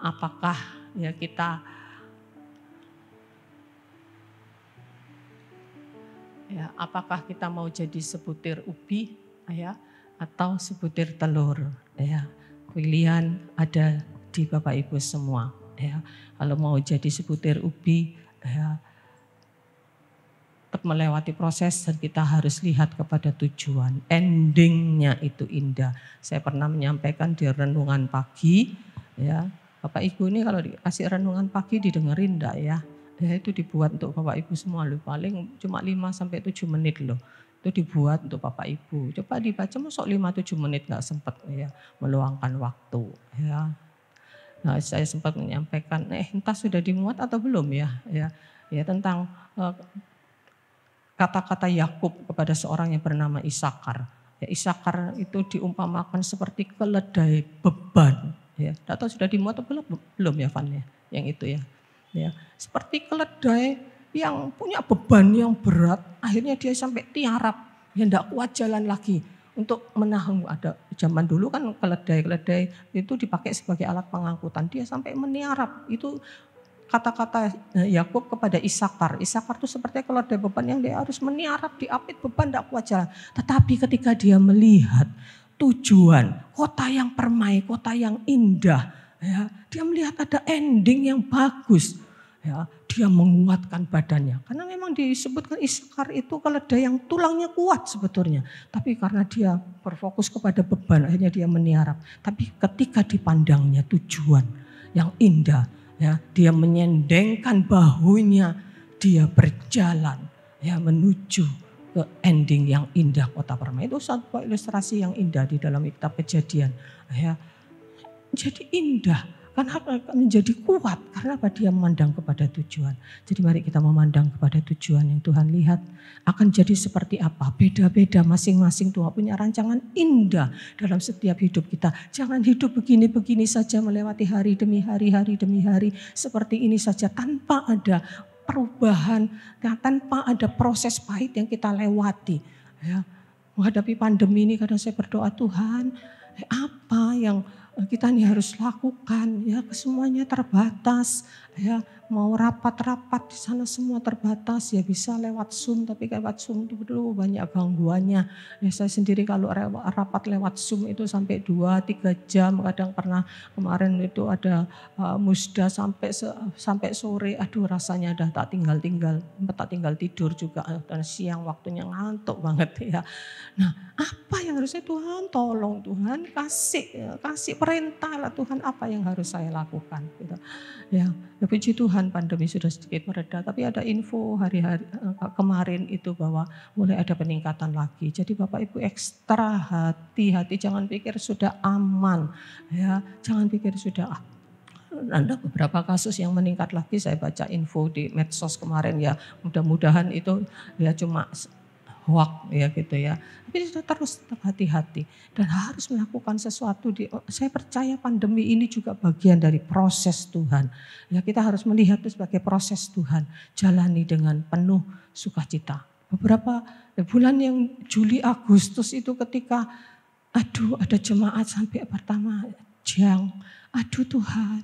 apakah ya kita apakah kita mau jadi sebutir ubi ya atau sebutir telur? Ya. Pilihan ada di Bapak Ibu semua. Ya. Kalau mau jadi sebutir ubi, ya, tetap melewati proses dan kita harus lihat kepada tujuan. Endingnya itu indah. Saya pernah menyampaikan di renungan pagi, ya, Bapak Ibu ini kalau dikasih renungan pagi didengerin enggak ya? Ya itu dibuat untuk Bapak Ibu semua loh, paling cuma 5-7 menit loh. Itu dibuat untuk Bapak Ibu. Coba dibaca masuk 5-7 menit nggak sempat ya meluangkan waktu ya. Nah, saya sempat menyampaikan entah sudah dimuat atau belum ya tentang kata-kata Yakub kepada seorang yang bernama Isakar. Ya, Isakar itu diumpamakan seperti keledai beban ya. Tidak tahu sudah dimuat atau belum ya Van ya yang itu ya. Ya, seperti keledai yang punya beban yang berat, akhirnya dia sampai tiarap, ya tidak kuat jalan lagi untuk menahan. Ada zaman dulu kan keledai itu dipakai sebagai alat pengangkutan, dia sampai meniarap. Itu kata-kata Yakub kepada Isakar. Isakar itu seperti keledai beban yang dia harus meniarap, diapit beban tidak kuat jalan. Tetapi ketika dia melihat tujuan, kota yang permai, kota yang indah, ya, dia melihat ada ending yang bagus. Ya, dia menguatkan badannya. Karena memang disebutkan Isakar itu keledai yang tulangnya kuat sebetulnya. Tapi karena dia berfokus kepada beban, akhirnya dia meniarap. Tapi ketika dipandangnya tujuan yang indah, ya, dia menyendengkan bahunya, dia berjalan ya menuju ke ending yang indah kota permai. Itu satu ilustrasi yang indah di dalam kitab Kejadian. Ya, jadi indah. Kan akan menjadi kuat karena apa? Dia memandang kepada tujuan. Jadi mari kita memandang kepada tujuan yang Tuhan lihat akan jadi seperti apa. Beda-beda masing-masing Tuhan punya rancangan indah dalam setiap hidup kita. Jangan hidup begini-begini saja melewati hari demi hari seperti ini saja tanpa ada perubahan, tanpa ada proses pahit yang kita lewati. Ya, menghadapi pandemi ini kadang saya berdoa Tuhan apa yang kita ini harus lakukan ya, semuanya terbatas ya, mau rapat-rapat di sana semua terbatas ya, bisa lewat Zoom tapi lewat Zoom itu dulu banyak gangguannya ya. Saya sendiri kalau rapat lewat Zoom itu sampai 2-3 jam, kadang pernah kemarin itu ada musda sampai sore, aduh rasanya udah tak tinggal tidur juga dan siang waktunya ngantuk banget ya. Nah, apa yang harusnya Tuhan tolong, Tuhan kasih perintah lah Tuhan, apa yang harus saya lakukan gitu. Ya, puji Tuhan pandemi sudah sedikit mereda, tapi ada info hari-hari kemarin itu bahwa mulai ada peningkatan lagi. Jadi Bapak Ibu ekstra hati-hati, jangan pikir sudah aman ya, jangan pikir sudah ada beberapa kasus yang meningkat lagi. Saya baca info di medsos kemarin ya, mudah-mudahan itu ya cuma hoax ya gitu ya. Tapi terus tetap hati-hati dan harus melakukan sesuatu. Saya percaya pandemi ini juga bagian dari proses Tuhan. Ya, kita harus melihat itu sebagai proses Tuhan. Jalani dengan penuh sukacita. Beberapa bulan yang Juli Agustus itu ketika ada jemaat sampai pertama Jiang. Aduh Tuhan,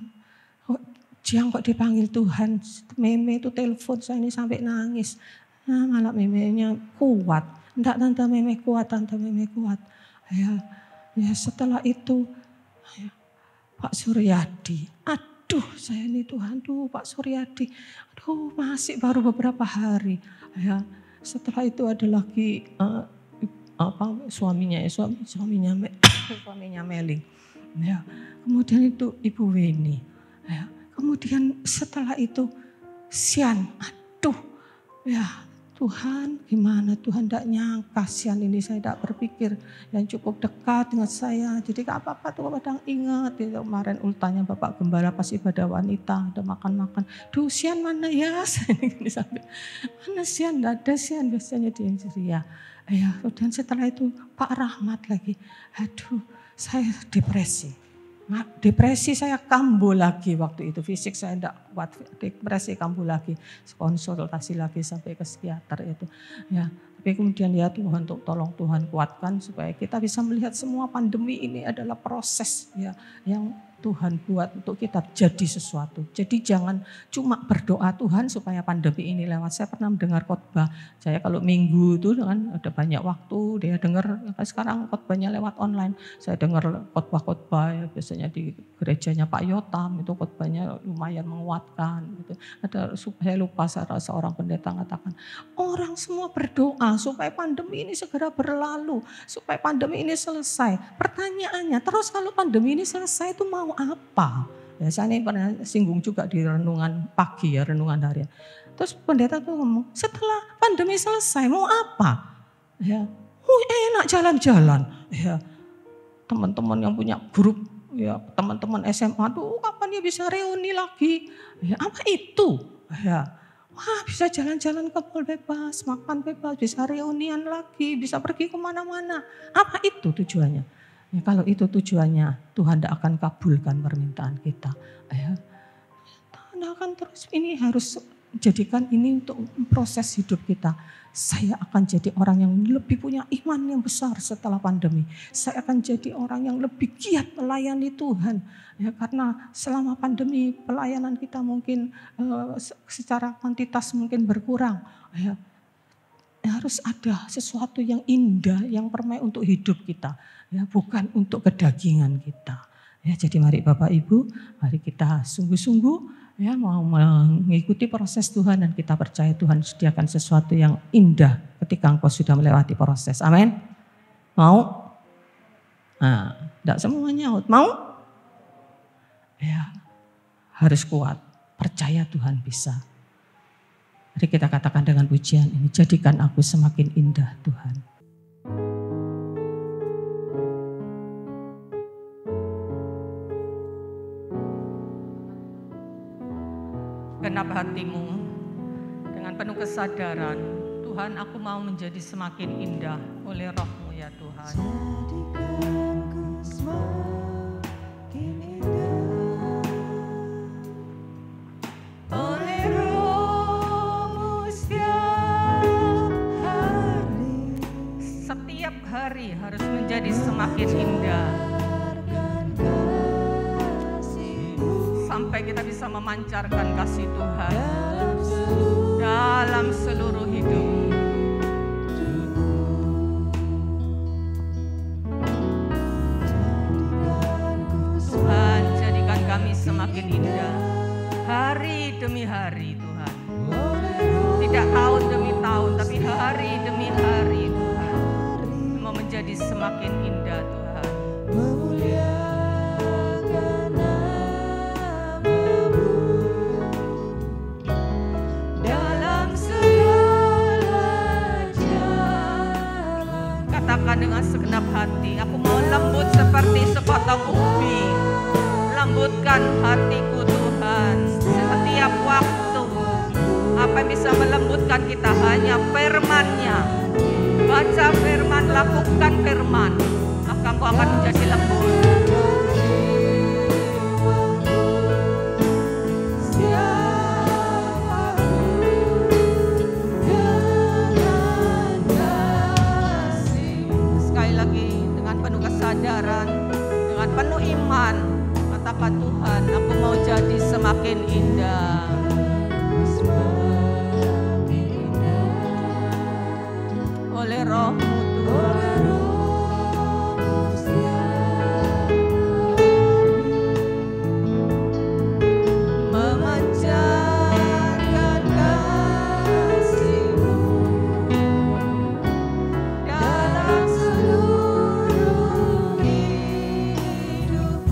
Jiang kok dipanggil Tuhan. Meme itu telepon saya ini sampai nangis. Nah, malah memenya kuat. Enggak tante meme kuat. Ya setelah itu ya, Pak Suryadi. Aduh saya ini Tuhan, Pak Suryadi. Aduh masih baru beberapa hari. Ya setelah itu ada lagi suaminya Meling. Ya, kemudian itu Ibu Weni. Ya, kemudian setelah itu Sian, aduh, ya Tuhan gimana Tuhan, tidak nyangka Sian ini saya tidak berpikir yang cukup dekat dengan saya. Jadi gak apa-apa tuh kadang ingat itu kemarin ultanya Bapak Gembala pas ibadah wanita ada makan-makan. Duh Sian mana ya? Saya ini sampai mana Sian, tidak ada Sian biasanya di Indonesia. Ya, dan setelah itu Pak Rahmat lagi, aduh saya depresi. Depresi saya kambuh lagi waktu itu, fisik saya tidak kuat, depresi kambuh lagi, konsultasi lagi sampai ke psikiater itu. Ya, tapi kemudian ya Tuhan, untuk tolong Tuhan kuatkan supaya kita bisa melihat semua pandemi ini adalah proses ya yang Tuhan buat untuk kita jadi sesuatu. Jadi jangan cuma berdoa Tuhan supaya pandemi ini lewat. Saya pernah mendengar khotbah, saya kalau minggu itu kan ada banyak waktu, dia dengar, sekarang khotbahnya lewat online. Saya dengar khotbah-khotbah ya, biasanya di gerejanya Pak Yotam, itu khotbahnya lumayan menguatkan. Gitu. Ada, saya lupa seorang pendeta mengatakan, orang semua berdoa supaya pandemi ini segera berlalu, supaya pandemi ini selesai. Pertanyaannya, terus kalau pandemi ini selesai itu mau apa? Ya, saya ini pernah singgung juga di renungan pagi ya, renungan harian. Terus pendeta tuh ngomong, setelah pandemi selesai mau apa? Ya, enak jalan-jalan. Ya, teman-teman yang punya grup, ya teman-teman SMA tuh kapan dia bisa reuni lagi? Ya, apa itu? Ya, wah bisa jalan-jalan ke mall bebas, makan bebas, bisa reunian lagi, bisa pergi kemana-mana. Apa itu tujuannya? Ya, kalau itu tujuannya, Tuhan tidak akan kabulkan permintaan kita. Ya, Tuhan akan terus, ini harus jadikan ini untuk proses hidup kita. Saya akan jadi orang yang lebih punya iman yang besar setelah pandemi. Saya akan jadi orang yang lebih giat melayani Tuhan. Ya, karena selama pandemi pelayanan kita mungkin secara kuantitas mungkin berkurang. Ya, harus ada sesuatu yang indah, yang permai untuk hidup kita. Ya, bukan untuk kedagingan kita. Ya, jadi mari Bapak Ibu, mari kita sungguh-sungguh ya mau mengikuti proses Tuhan dan kita percaya Tuhan sediakan sesuatu yang indah ketika engkau sudah melewati proses. Amin. Mau? Nah, tidak semuanya mau? Ya, harus kuat. Percaya Tuhan bisa. Mari kita katakan dengan pujian ini, jadikan aku semakin indah Tuhan. Genap hatimu dengan penuh kesadaran, Tuhan aku mau menjadi semakin indah oleh Roh-Mu ya Tuhan. Jadikanku semakin indah oleh Roh-Mu setiap hari. Setiap hari harus menjadi semakin indah. Sampai kita bisa memancarkan kasih Tuhan dalam seluruh hidup. Tuhan, jadikan kami semakin indah hari demi hari Tuhan. Tidak tahun demi tahun, tapi hari demi hari Tuhan. Mau menjadi semakin indah Tuhan. Katakan dengan segenap hati, aku mau lembut seperti sepotong ubi. Lembutkan hatiku Tuhan setiap waktu. Apa yang bisa melembutkan kita hanya firman-Nya. Baca firman, lakukan firman, maka engkau akan menjadi lembut. Kesadaran, dengan penuh iman, katakan Tuhan, aku mau jadi semakin indah. Oleh Roh-Mu Tuhan. Memancarkan kasih-Mu dalam seluruh hidupku.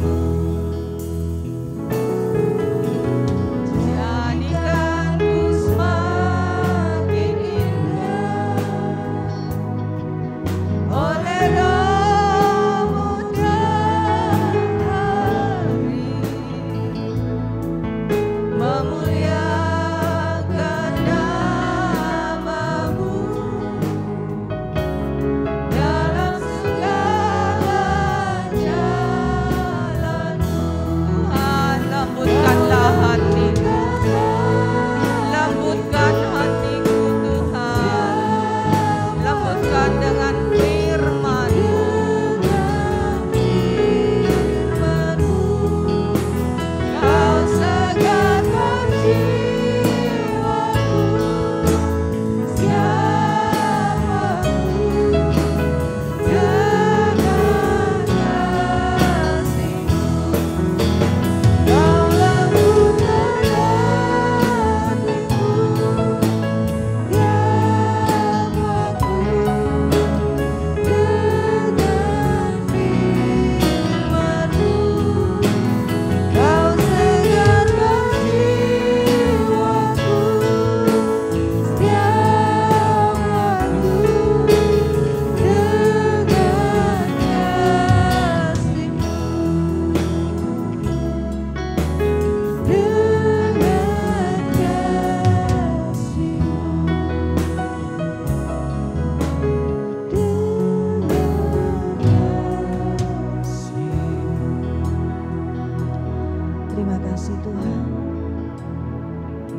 Terima kasih Tuhan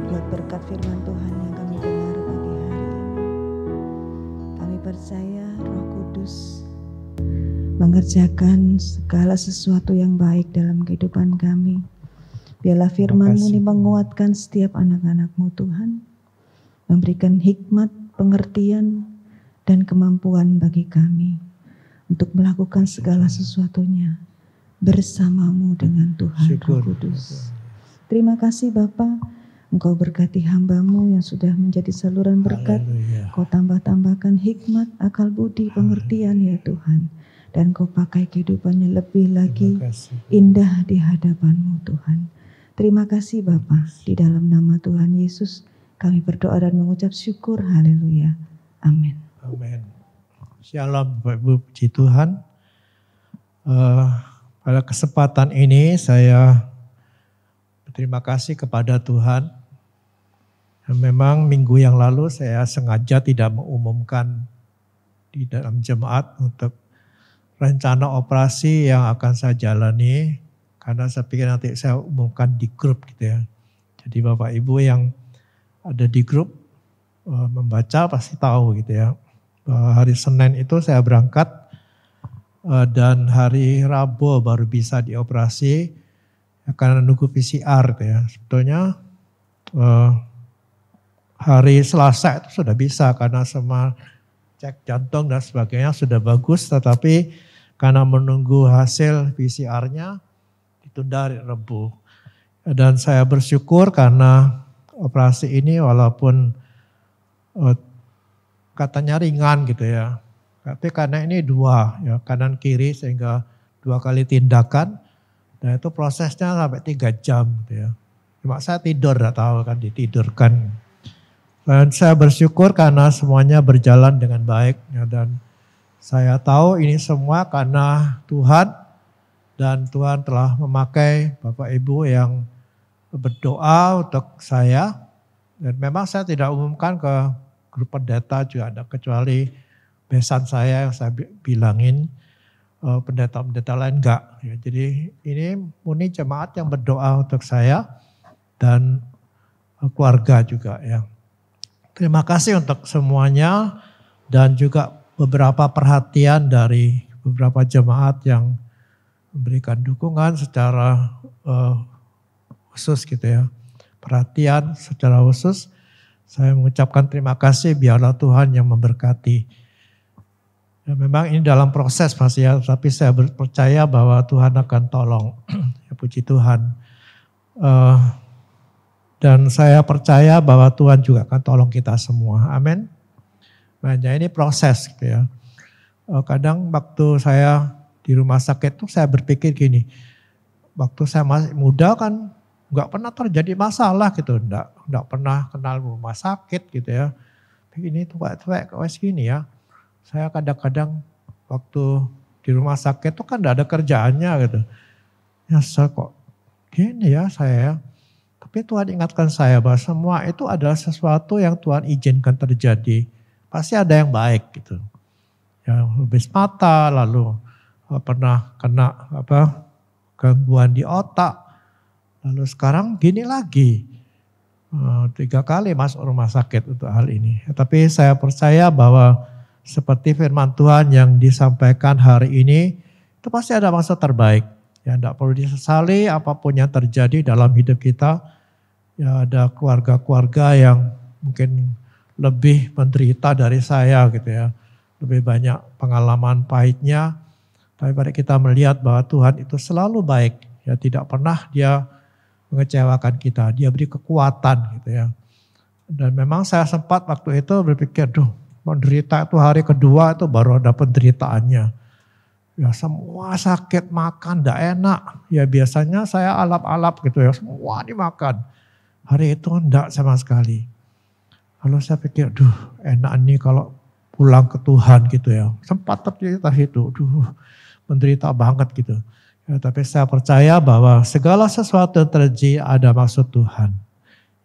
buat berkat firman Tuhan yang kami dengar pagi hari ini. Kami percaya Roh Kudus mengerjakan segala sesuatu yang baik dalam kehidupan kami. Biarlah firman-Mu ini menguatkan setiap anak-anak-Mu Tuhan, memberikan hikmat, pengertian, dan kemampuan bagi kami untuk melakukan segala sesuatunya bersama-Mu dengan Tuhan Roh Kudus. Terima kasih Bapa, Engkau berkati hamba-Mu yang sudah menjadi saluran berkat. Kau tambah-tambahkan hikmat, akal budi, pengertian ya Tuhan. Dan Kau pakai kehidupannya lebih lagi indah di hadapan-Mu Tuhan. Terima kasih Bapa, di dalam nama Tuhan Yesus kami berdoa dan mengucap syukur. Haleluya. Amin. Amin. Shalom Bapak Ibu, puji Tuhan. Pada kesempatan ini saya berterima kasih kepada Tuhan. Memang minggu yang lalu saya sengaja tidak mengumumkan di dalam jemaat untuk rencana operasi yang akan saya jalani, karena saya pikir nanti saya umumkan di grup gitu ya. Jadi Bapak Ibu yang ada di grup membaca pasti tahu gitu ya. Hari Senin itu saya berangkat dan hari Rabu baru bisa dioperasi karena nunggu PCR gitu ya. Sebetulnya hari Selasa itu sudah bisa karena semua cek jantung dan sebagainya sudah bagus, tetapi karena menunggu hasil PCR-nya ditunda hari Rabu. Dan saya bersyukur karena operasi ini walaupun katanya ringan gitu ya, tapi karena ini dua ya, kanan kiri sehingga 2 kali tindakan, dan itu prosesnya sampai 3 jam gitu ya. Cuma saya tidur, gak tahu kan ditidurkan. Dan saya bersyukur karena semuanya berjalan dengan baik ya, dan saya tahu ini semua karena Tuhan, dan Tuhan telah memakai Bapak Ibu yang berdoa untuk saya. Dan memang saya tidak umumkan ke grup pendeta juga ada, kecuali besan saya yang saya bilangin, pendeta-pendeta lain enggak. Ya, jadi ini murni jemaat yang berdoa untuk saya dan keluarga juga ya. Terima kasih untuk semuanya, dan juga beberapa perhatian dari beberapa jemaat yang memberikan dukungan secara khusus gitu ya. Perhatian secara khusus, saya mengucapkan terima kasih, biarlah Tuhan yang memberkati. Ya, memang ini dalam proses Mas ya, tapi saya percaya bahwa Tuhan akan tolong. Ya, puji Tuhan. Dan saya percaya bahwa Tuhan juga akan tolong kita semua. Amin. Makanya ini proses gitu ya. Kadang waktu saya di rumah sakit tuh saya berpikir gini, waktu saya masih muda kan nggak pernah terjadi masalah gitu, nggak pernah kenal rumah sakit gitu ya. Ini tuwek-tuwek kok segini ya. Saya kadang-kadang waktu di rumah sakit tuh kan nggak ada kerjaannya gitu. Ya saya kok gini ya saya. Tapi Tuhan ingatkan saya bahwa semua itu adalah sesuatu yang Tuhan izinkan terjadi. Pasti ada yang baik gitu. Ya, habis mata, lalu pernah kena gangguan di otak, lalu sekarang gini lagi. 3 kali masuk rumah sakit untuk hal ini. Tapi saya percaya bahwa seperti firman Tuhan yang disampaikan hari ini, itu pasti ada masa terbaik. Ya, tidak perlu disesali apapun yang terjadi dalam hidup kita. Ya, ada keluarga-keluarga yang mungkin lebih menderita dari saya gitu ya. Lebih banyak pengalaman pahitnya. Tapi pada kita melihat bahwa Tuhan itu selalu baik. Ya, tidak pernah dia mengecewakan kita. Dia beri kekuatan gitu ya. Dan memang saya sempat waktu itu berpikir, menderita itu hari kedua itu baru ada penderitaannya. Ya semua sakit, makan tidak enak. Ya biasanya saya alap-alap gitu ya, semua dimakan. Hari itu enggak sama sekali. Lalu saya pikir, enak nih kalau pulang ke Tuhan gitu ya. Sempat tercerita itu, menderita banget gitu. Ya, tapi saya percaya bahwa segala sesuatu yang terjadi ada maksud Tuhan.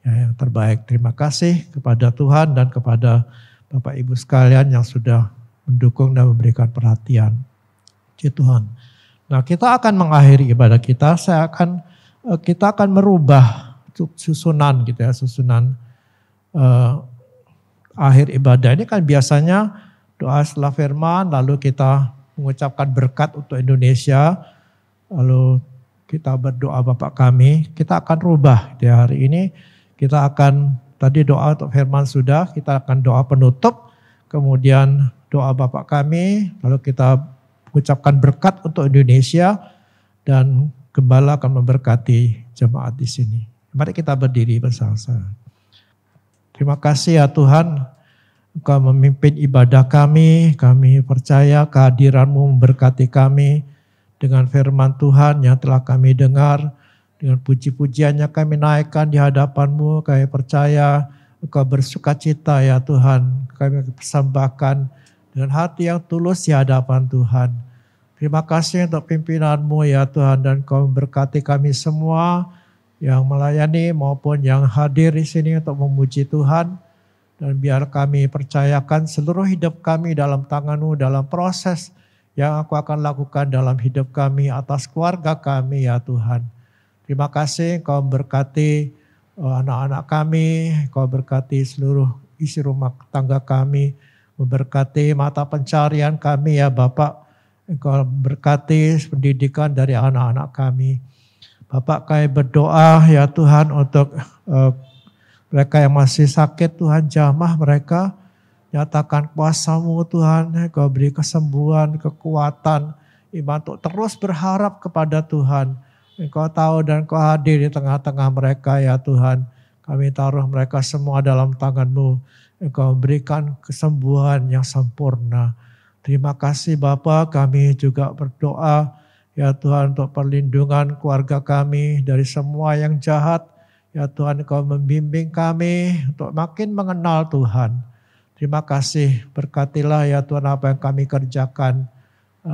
Ya, yang terbaik. Terima kasih kepada Tuhan dan kepada Bapak Ibu sekalian yang sudah mendukung dan memberikan perhatian. Puji Tuhan. Nah, kita akan mengakhiri ibadah kita. Saya akan kita akan merubah susunan gitu ya, susunan akhir ibadah ini kan biasanya doa setelah firman, lalu kita mengucapkan berkat untuk Indonesia, lalu kita berdoa Bapa kami. Kita akan rubah di hari ini, kita akan tadi doa untuk firman sudah, kita akan doa penutup, kemudian doa Bapa kami, lalu kita mengucapkan berkat untuk Indonesia, dan Gembala akan memberkati jemaat di sini. Mari kita berdiri bersama-sama. Terima kasih ya Tuhan, Engkau memimpin ibadah kami percaya kehadiran-Mu memberkati kami dengan firman Tuhan yang telah kami dengar, dengan puji-pujiannya kami naikkan di hadapan-Mu, kami percaya Engkau bersukacita ya Tuhan, kami persembahkan dengan hati yang tulus di hadapan Tuhan. Terima kasih untuk pimpinan-Mu ya Tuhan, dan Engkau memberkati kami semua yang melayani maupun yang hadir di sini untuk memuji Tuhan. Dan biar kami percayakan seluruh hidup kami dalam tangan-Mu, dalam proses yang Aku akan lakukan dalam hidup kami, atas keluarga kami ya Tuhan. Terima kasih Engkau memberkati anak-anak kami, Engkau berkati seluruh isi rumah tangga kami, memberkati mata pencarian kami ya Bapak. Engkau berkati pendidikan dari anak-anak kami. Bapak, kami berdoa ya Tuhan untuk mereka yang masih sakit, Tuhan jamah mereka. Nyatakan kuasa-Mu Tuhan, Engkau beri kesembuhan, kekuatan, iman untuk terus berharap kepada Tuhan. Engkau tahu dan Engkau hadir di tengah-tengah mereka ya Tuhan. Kami taruh mereka semua dalam tangan-Mu. Engkau berikan kesembuhan yang sempurna. Terima kasih Bapa, kami juga berdoa ya Tuhan untuk perlindungan keluarga kami dari semua yang jahat. Ya Tuhan, Engkau membimbing kami untuk makin mengenal Tuhan. Terima kasih, berkatilah ya Tuhan apa yang kami kerjakan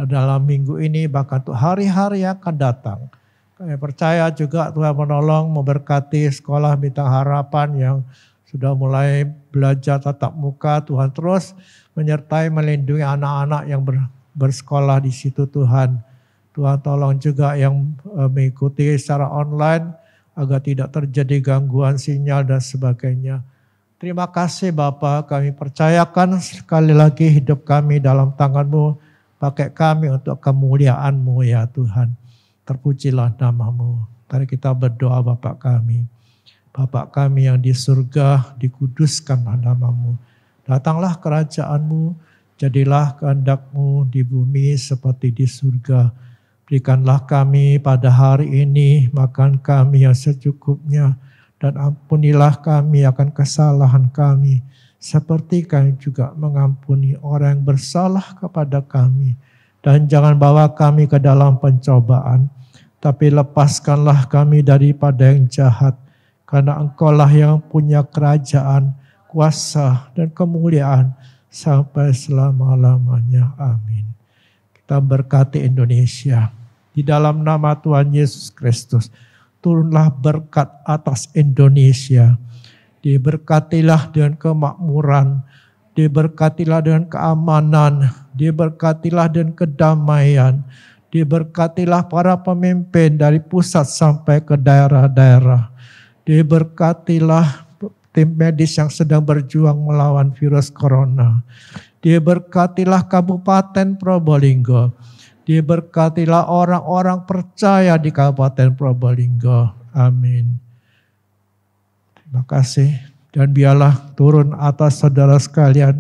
dalam minggu ini, bahkan untuk hari-hari yang akan datang. Kami percaya juga Tuhan menolong, memberkati sekolah Bintang Harapan yang sudah mulai belajar tatap muka. Tuhan terus menyertai, melindungi anak-anak yang bersekolah di situ Tuhan. Tuhan tolong juga yang mengikuti secara online agar tidak terjadi gangguan sinyal dan sebagainya. Terima kasih Bapa, kami percayakan sekali lagi hidup kami dalam tangan-Mu. Pakai kami untuk kemuliaan-Mu ya Tuhan. Terpujilah nama-Mu. Mari kita berdoa Bapa kami. Bapa kami yang di surga, dikuduskanlah nama-Mu. Datanglah kerajaan-Mu, jadilah kehendak-Mu di bumi seperti di surga. Berikanlah kami pada hari ini makan kami yang secukupnya, dan ampunilah kami akan kesalahan kami, seperti kami juga mengampuni orang yang bersalah kepada kami. Dan jangan bawa kami ke dalam pencobaan, tapi lepaskanlah kami daripada yang jahat, karena Engkau-lah yang punya kerajaan, kuasa, dan kemuliaan sampai selama-lamanya. Amin. Kita berkati Indonesia. Di dalam nama Tuhan Yesus Kristus, turunlah berkat atas Indonesia. Diberkatilah dengan kemakmuran, diberkatilah dengan keamanan, diberkatilah dengan kedamaian, diberkatilah para pemimpin dari pusat sampai ke daerah-daerah. Diberkatilah tim medis yang sedang berjuang melawan virus corona. Diberkatilah Kabupaten Probolinggo. Diberkatilah orang-orang percaya di Kabupaten Probolinggo. Amin. Terima kasih. Dan biarlah turun atas saudara sekalian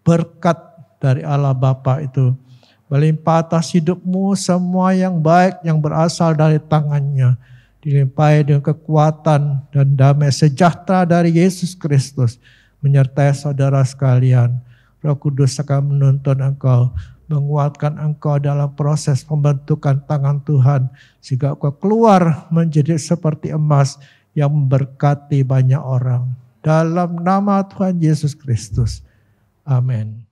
berkat dari Allah Bapa itu. Melimpah atas hidupmu semua yang baik yang berasal dari tangannya. Dilimpahi dengan kekuatan dan damai sejahtera dari Yesus Kristus. Menyertai saudara sekalian. Roh Kudus akan menuntun engkau, menguatkan engkau dalam proses pembentukan tangan Tuhan. Sehingga engkau keluar menjadi seperti emas yang memberkati banyak orang. Dalam nama Tuhan Yesus Kristus. Amin.